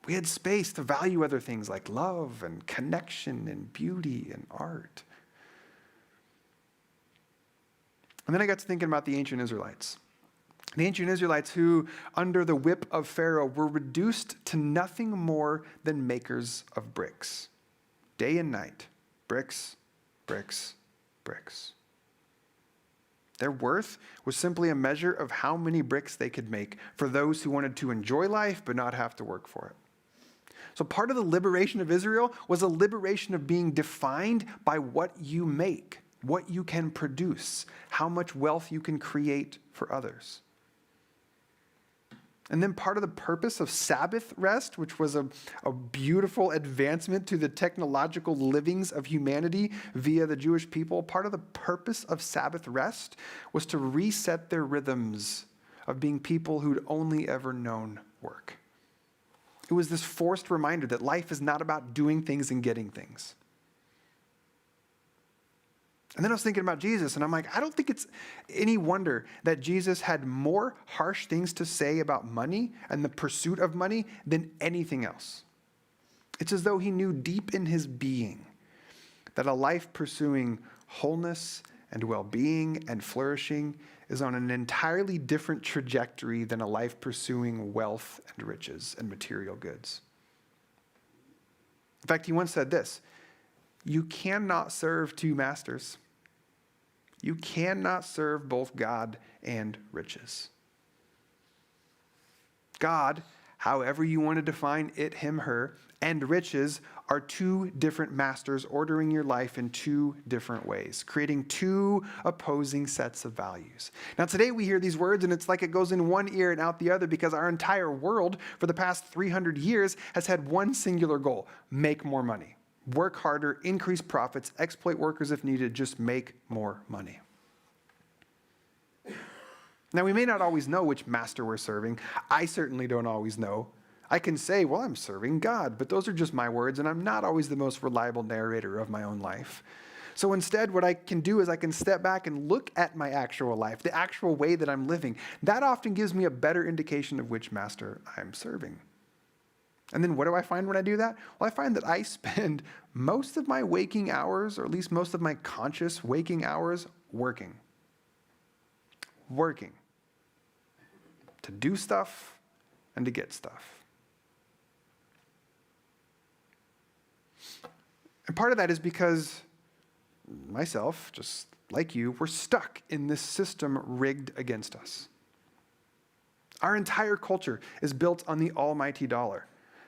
We had space to value other things like love and connection and beauty and art. And then I got to thinking about the ancient Israelites. The ancient Israelites who, under the whip of Pharaoh, were reduced to nothing more than makers of bricks. Day and night, bricks, bricks, bricks. Their worth was simply a measure of how many bricks they could make for those who wanted to enjoy life but not have to work for it. So part of the liberation of Israel was a liberation of being defined by what you make, what you can produce, how much wealth you can create for others. And then part of the purpose of Sabbath rest, which was a beautiful advancement to the technological livings of humanity via the Jewish people, part of the purpose of Sabbath rest was to reset their rhythms of being people who'd only ever known work. It was this forced reminder that life is not about doing things and getting things. And then I was thinking about Jesus, and I'm like, I don't think it's any wonder that Jesus had more harsh things to say about money and the pursuit of money than anything else. It's as though he knew deep in his being that a life pursuing wholeness and well-being and flourishing is on an entirely different trajectory than a life pursuing wealth and riches and material goods. In fact, he once said this: you cannot serve two masters. You cannot serve both God and riches. God, however you want to define it, him, her, and riches are two different masters ordering your life in two different ways, creating two opposing sets of values. Now today we hear these words and it's like it goes in one ear and out the other because our entire world for the past 300 years has had one singular goal: make more money. Work harder, increase profits, exploit workers if needed, just make more money. Now, we may not always know which master we're serving. I certainly don't always know. I can say, well, I'm serving God, but those are just my words, and I'm not always the most reliable narrator of my own life. So instead, what I can do is I can step back and look at my actual life, the actual way that I'm living. That often gives me a better indication of which master I'm serving. And then what do I find when I do that? Well, I find that I spend most of my waking hours, or at least most of my conscious waking hours, working. Working. To do stuff and to get stuff. And part of that is because myself, just like you, we're stuck in this system rigged against us. Our entire culture is built on the almighty dollar.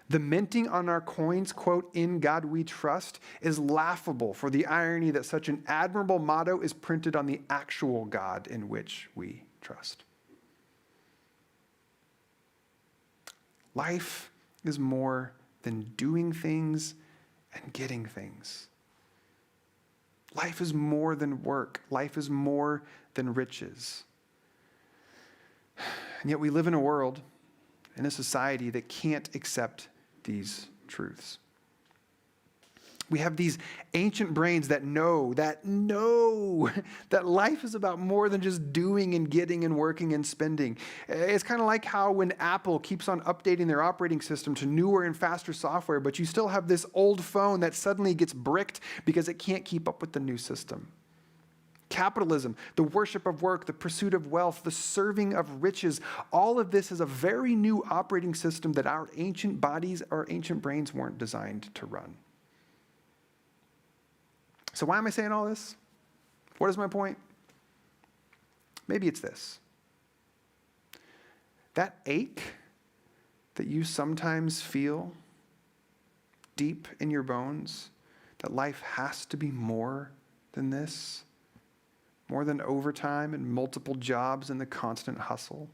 The minting on our coins, quote, "In God we trust," is laughable for the irony that such an admirable motto is printed on the actual God in which we trust. Life is more than doing things and getting things. Life is more than work. Life is more than riches. And yet we live in a world, in a society that can't accept these truths. We have these ancient brains that know that life is about more than just doing and getting and working and spending. It's kind of like how when Apple keeps on updating their operating system to newer and faster software, but you still have this old phone that suddenly gets bricked because it can't keep up with the new system. Capitalism, the worship of work, the pursuit of wealth, the serving of riches, all of this is a very new operating system that our ancient bodies, our ancient brains weren't designed to run. So why am I saying all this? What is my point? Maybe it's this. That ache that you sometimes feel deep in your bones, that life has to be more than this, more than overtime and multiple jobs and the constant hustle.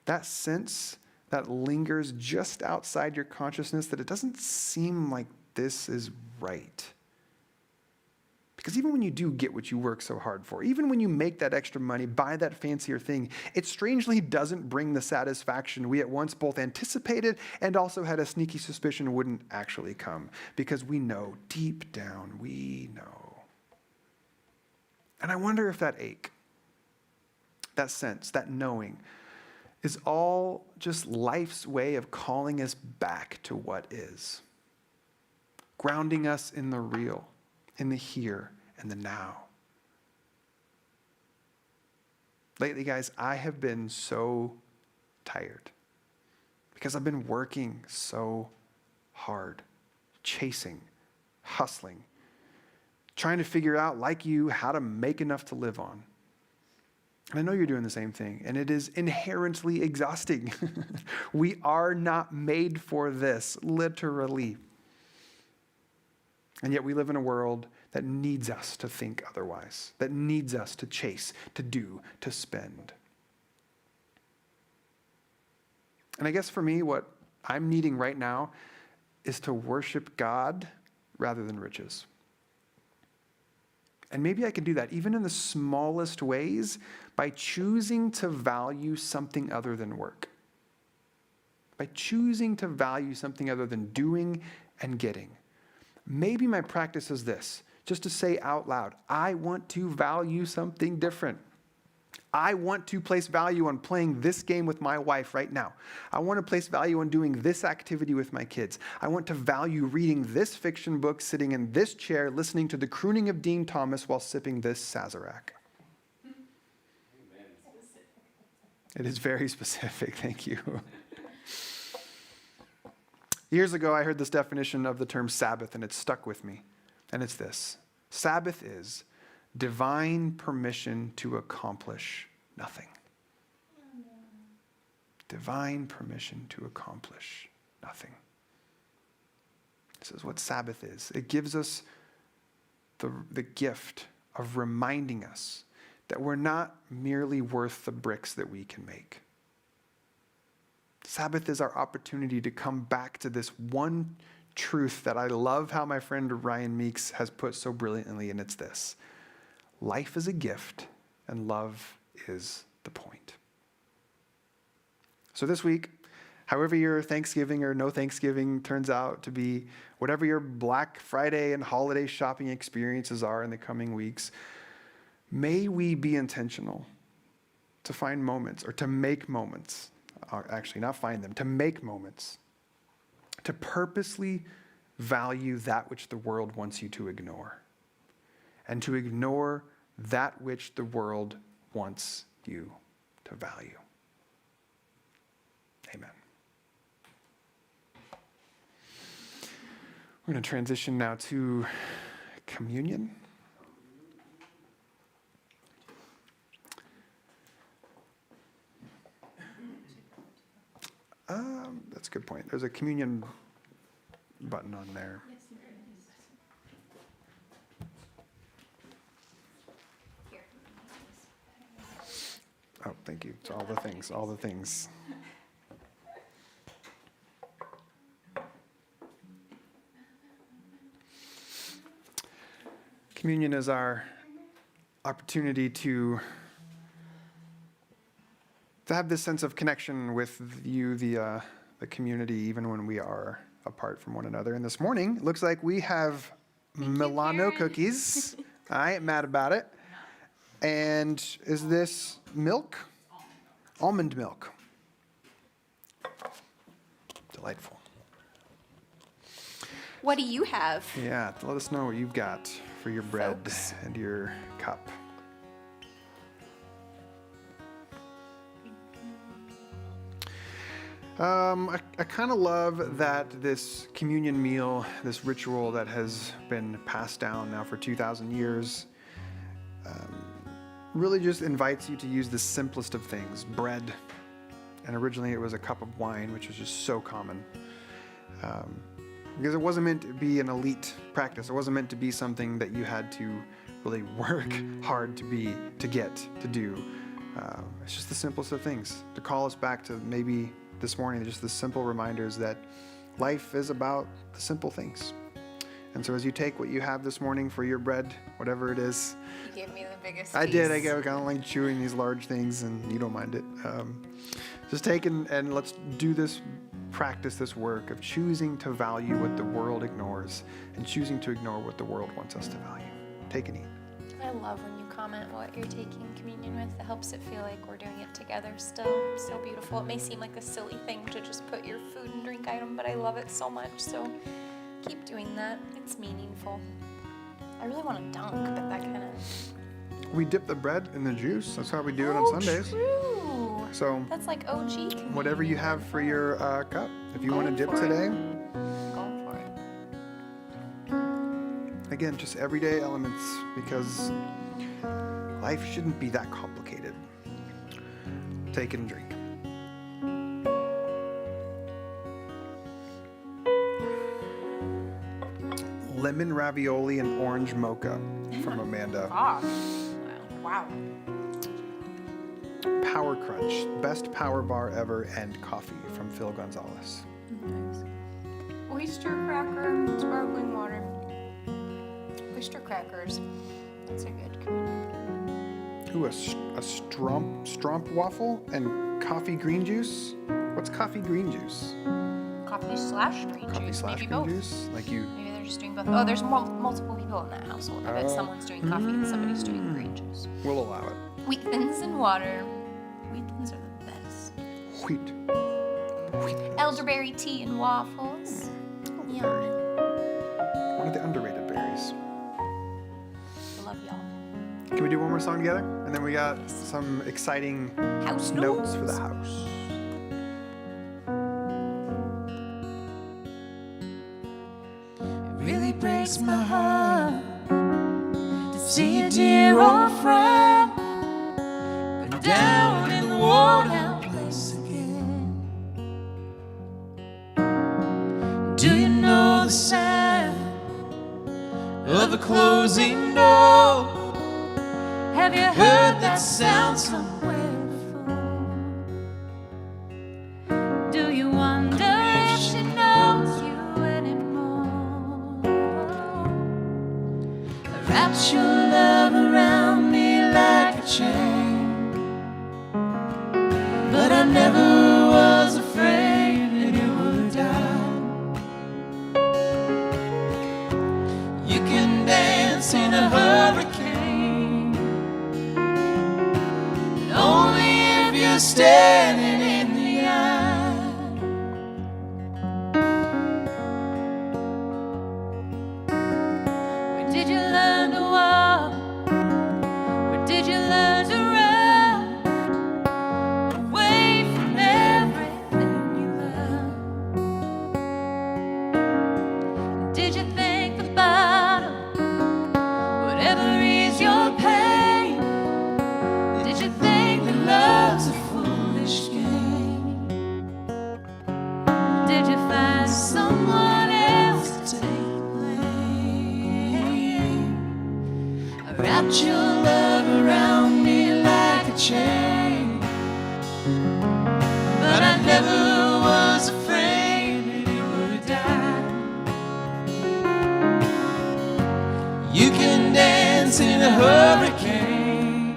That sense that lingers just outside your consciousness that it doesn't seem like this is right. Because even when you do get what you work so hard for, even when you make that extra money, buy that fancier thing, it strangely doesn't bring the satisfaction we at once both anticipated and also had a sneaky suspicion wouldn't actually come. Because we know, deep down, we know. And I wonder if that ache, that sense, that knowing, is all just life's way of calling us back to what is. Grounding us in the real, in the here and the now. Lately, guys, I have been so tired because I've been working so hard, chasing, hustling, trying to figure out, like you, how to make enough to live on. And I know you're doing the same thing, and it is inherently exhausting. We are not made for this, literally. And yet we live in a world that needs us to think otherwise, that needs us to chase, to do, to spend. And I guess for me, what I'm needing right now is to worship God rather than riches. And maybe I can do that even in the smallest ways by choosing to value something other than work. By choosing to value something other than doing and getting. Maybe my practice is this, just to say out loud, I want to value something different. I want to place value on playing this game with my wife right now. I want to place value on doing this activity with my kids. I want to value reading this fiction book, sitting in this chair, listening to the crooning of Dean Thomas while sipping this Sazerac. It is very specific, thank you. Years ago, I heard this definition of the term Sabbath, and it stuck with me. And it's this. Sabbath is divine permission to accomplish nothing. Divine permission to accomplish nothing. This is what Sabbath is. It gives us the gift of reminding us that we're not merely worth the bricks that we can make. Sabbath is our opportunity to come back to this one truth that I love how my friend Ryan Meeks has put so brilliantly, and it's this. Life is a gift and love is the point. So this week, however your Thanksgiving or no Thanksgiving turns out to be, whatever your Black Friday and holiday shopping experiences are in the coming weeks, may we be intentional to find moments or to make moments, or actually not find them, to make moments, to purposely value that which the world wants you to ignore, and to ignore that which the world wants you to value. Amen. We're going to transition now to communion. That's a good point. There's a communion button on there. Oh, thank you. It's all the things, all the things. Communion is our opportunity to have this sense of connection with you, the community, even when we are apart from one another. And this morning, it looks like we have Milano cookies. I ain't mad about it. And is this milk? Almond milk. Delightful. What do you have? Yeah, let us know what you've got for your bread Folks. and your cup. I kind of love that this communion meal, this ritual that has been passed down now for 2,000 years, really just invites you to use the simplest of things, bread. And originally it was a cup of wine, which was just so common. Because it wasn't meant to be an elite practice. It wasn't meant to be something that you had to really work hard to get to do. It's just the simplest of things, to call us back to maybe this morning, just the simple reminders that life is about the simple things. And so as you take what you have this morning for your bread, whatever it is. You gave me the biggest I piece. did. I go kind of like chewing these large things, and you don't mind it. Just take and let's do this practice, this work of choosing to value what the world ignores and choosing to ignore what the world wants us to value. Take and eat. I love when you comment what you're taking communion with. It helps it feel like we're doing it together still. So beautiful. It may seem like a silly thing to just put your food and drink item, but I love it so much. So keep doing that. It's meaningful. I really want to dunk, but that kind of... We dip the bread in the juice. That's how we do it on Sundays. True. So That's like OG communion. whatever you have for your cup. If you want to dip for it. today, Going for it. again, just everyday elements, because life shouldn't be that complicated. Take and drink. Lemon ravioli and orange mocha from Amanda. Ah. Wow. Power Crunch, best power bar ever, and coffee from Phil Gonzalez. Nice. Oyster cracker, sparkling water. Oyster crackers. That's a good communion. Ooh, a stromp waffle and coffee green juice. What's coffee green juice? Coffee slash green Coffee juice. slash Maybe green both. juice? Like you. Maybe they're just doing both. Oh, there's multiple people in that household. I bet someone's doing coffee and somebody's doing green juice. We'll allow it. Wheat thins and water. Wheat thins are the best. Wheat. Elderberry tea and waffles. Berry. Yeah. One of the underrated berries. Love y'all. Can we do one more song together? And then we got some exciting House notes for notes. the house. It really breaks my heart to see a dear old friend go down in the worn out place again. Do you know the sound of the closing door? Have you heard that sound somewhere before? Do you wonder if she knows you anymore? Wrapped your love around me like a chain. you're standing in the aisle. Where did you learn to walk? Where did you learn to run? Away from everything you love. Did you think the bottom would ever ease your pain? Did you think that love's a foolish game? Did you find someone else to take the blame? Wrapped your love around me like a chain, but I never was afraid that it would die. You can dance in a hurricane,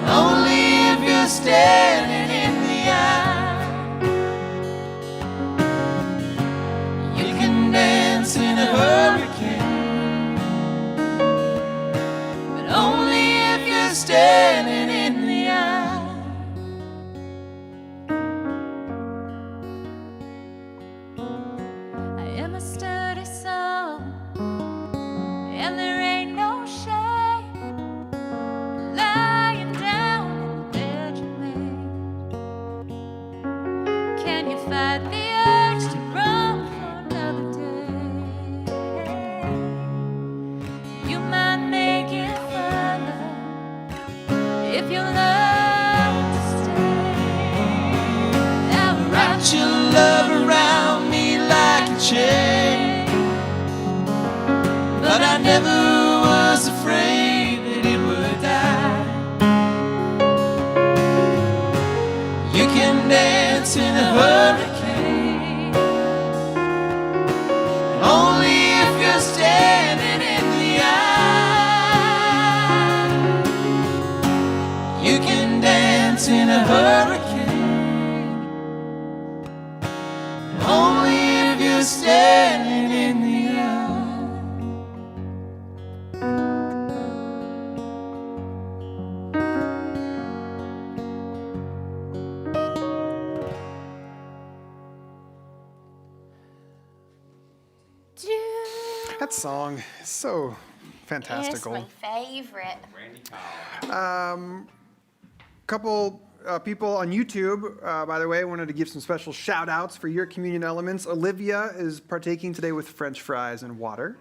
only if you're standing in the aisle. You can dance in a hurricane, but only if you're standing in the aisle. I am a sturdy soul, and there ain't no shame lying down in the bed you made. Can you fight the urge to run for another day? You might make it further if you learn to stay. Now Wrapped your love around me like a chain, but I never was afraid that it would die. You can dance in a hurricane, only if you're standing in the aisle. You can dance in a hurricane, only if you're standing in the aisle. That song is so It's fantastical. my favorite. Couple people on YouTube, by the way, wanted to give some special shout outs for your communion elements. Olivia is partaking today with French fries and water.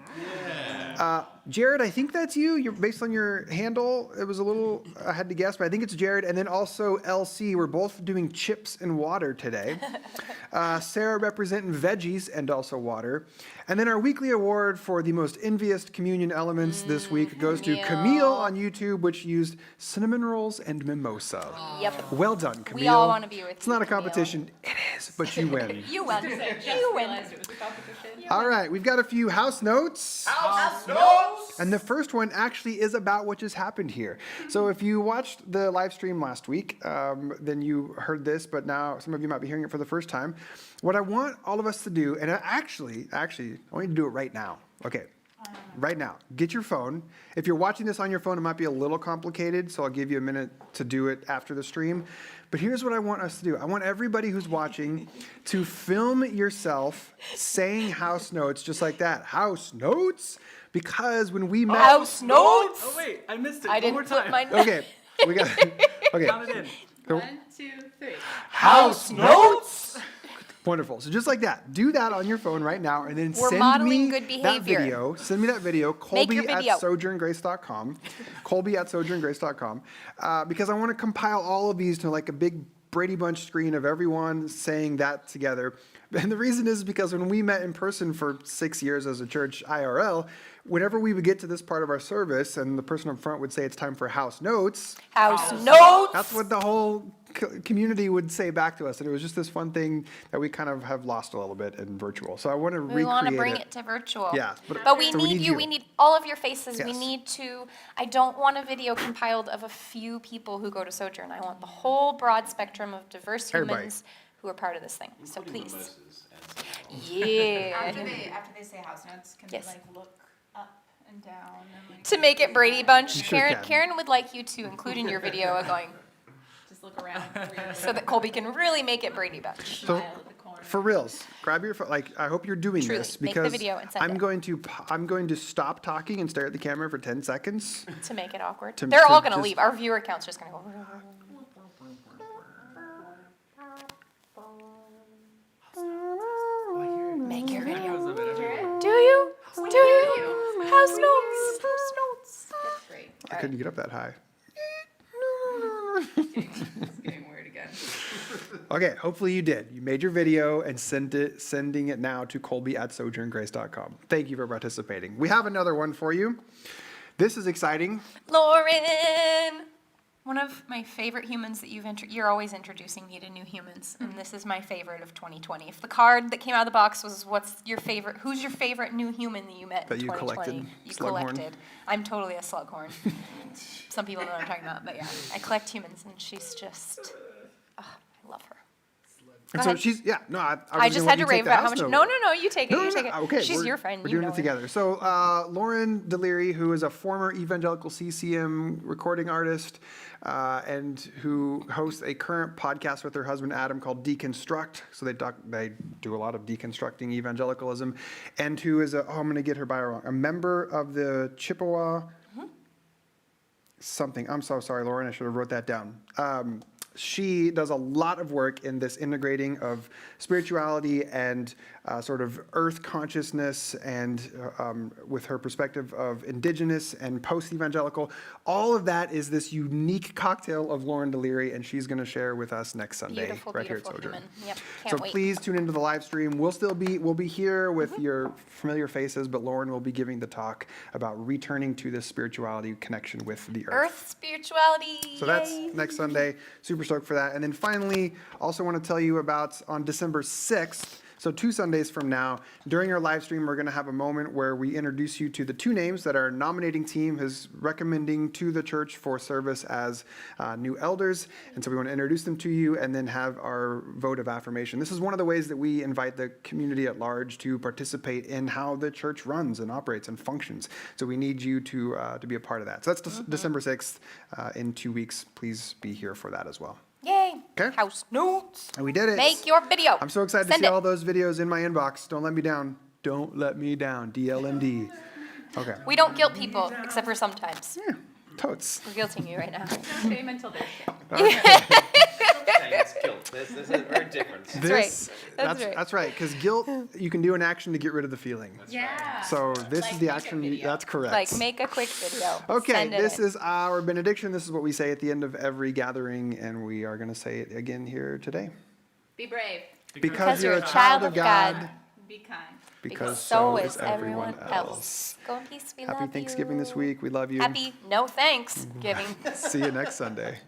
Jared, I think that's you. You're based on your handle. It was a little, I had to guess, but I think it's Jared. And then also LC. We're both doing chips and water today. Sarah representing veggies and also water. And then our weekly award for the most envious communion elements this week goes to Camille on YouTube, which used cinnamon rolls and mimosa. Yep. Well done, Camille. We all want to be with It's you, not a Camille. competition. It is, but you win. You win. You win. All right, we've got a few house notes. And the first one actually is about what just happened here. So if you watched the live stream last week, then you heard this, but now some of you might be hearing it for the first time. What I want all of us to do, and actually, I want you to do it right now. Okay, right now. Get your phone. If you're watching this on your phone, it might be a little complicated, so I'll give you a minute to do it after the stream. But here's what I want us to do. I want everybody who's watching to film yourself saying house notes just like that. House notes? Because when we met... House notes. Oh wait, I missed it. I One didn't more put time. my Okay, we got... Okay. Count it in. 1, 2, 3. House notes? Wonderful. So just like that, do that on your phone right now, and then We're send modeling me good that behavior. video. Send me that video. Make Colby your at video. sojourngrace.com. Colby at sojourngrace.com. Because I want to compile all of these to like a big Brady Bunch screen of everyone saying that together. And the reason is because when we met in person for 6 years as a church IRL, whenever we would get to this part of our service and the person up front would say it's time for house notes, House notes. that's what the whole community would say back to us. And it was just this fun thing that we kind of have lost a little bit in virtual. So I want to recreate We want to bring it to virtual. Yeah, But we so need you. We need all of your faces. We Yes. need to. I don't want a video compiled of a few people who go to Sojourn. I want the whole broad spectrum of diverse Everybody. humans who are part of this thing. So please. Yeah. After they say house notes, can Yes. they like look up and down and like To make it Brady Bunch, sure Karen, can. Karen would like you to include in your video going, look around. So that Colby can really make it Brady Bunch. So, for reals, grab your phone. Like, I hope you're doing Truly, this make the because video and send I'm it. I'm going to stop talking and stare at the camera for 10 seconds. To make it awkward. To- They're to all gonna just- leave. Our viewer count's just gonna go. Make your video. Do you? Do you? House notes. House notes. That's great. I couldn't get up that high. It's getting weird again. Okay, hopefully you did. You made your video and sending it now to colby@sojourngrace.com. Thank you for participating. We have another one for you. This is exciting. Lauren, one of my favorite humans that you're always introducing me to new humans, and this is my favorite of 2020. If the card that came out of the box was who's your favorite new human that you met That in you 2020? collected? You Slughorn? collected. I'm totally a slughorn. Some people know what I'm talking about, but yeah, I collect humans, and she's just, I love her. And Go so ahead. she's, yeah, no, I I was just gonna had let to you take rave the about how house much. note. No, you take it. No, You no, take no, it. okay, She's we're- your friend. We're you doing know it her. together. So Lauren Deliri, who is a former evangelical CCM recording artist and who hosts a current podcast with her husband Adam called Deconstruct. So they do a lot of deconstructing evangelicalism, and who is I'm going to get her bio wrong, a member of the Chippewa something. I'm so sorry, Lauren. I should have wrote that down. She does a lot of work in this integrating of spirituality and sort of earth consciousness, and with her perspective of indigenous and post-evangelical. All of that is this unique cocktail of Lauren Deliri, and she's going to share with us next Sunday Beautiful, right here at beautiful Sojourn. human. Yep, So can't wait. please tune into the live stream. We'll be here with your familiar faces, but Lauren will be giving the talk about returning to this spirituality connection with the Earth spirituality. so that's yay. next Sunday. Super stoked for that. And then finally, also want to tell you about on December 6th, so 2 Sundays from now, during our live stream, we're going to have a moment where we introduce you to the 2 names that our nominating team is recommending to the church for service as new elders. And so we want to introduce them to you and then have our vote of affirmation. This is one of the ways that we invite the community at large to participate in how the church runs and operates and functions. So we need you to be a part of that. So that's December 6th in 2 weeks. Please be here for that as well. Yay. 'Kay. House notes. And we did it. Make your video. I'm so excited Send to see it. all those videos in my inbox. Don't let me down. Don't let me down. DLMD. Okay. We don't guilt people, except for sometimes. Yeah, totes. We're guilting you right now. Shame until they're It's guilt. There's a very difference. That's right. That's right. That's right. Because guilt, you can do an action to get rid of the feeling. Yeah. So this Like is the make a action. video. That's correct. Like, make a quick video. Okay, Send it this in. is our benediction. This is what we say at the end of every gathering, and we are going to say it again here today. Be brave. Because you're a child of God, Be kind. because so is everyone else. Go in peace. We love Happy you. Thanksgiving this week. We love you. Happy no thanks giving. See you next Sunday.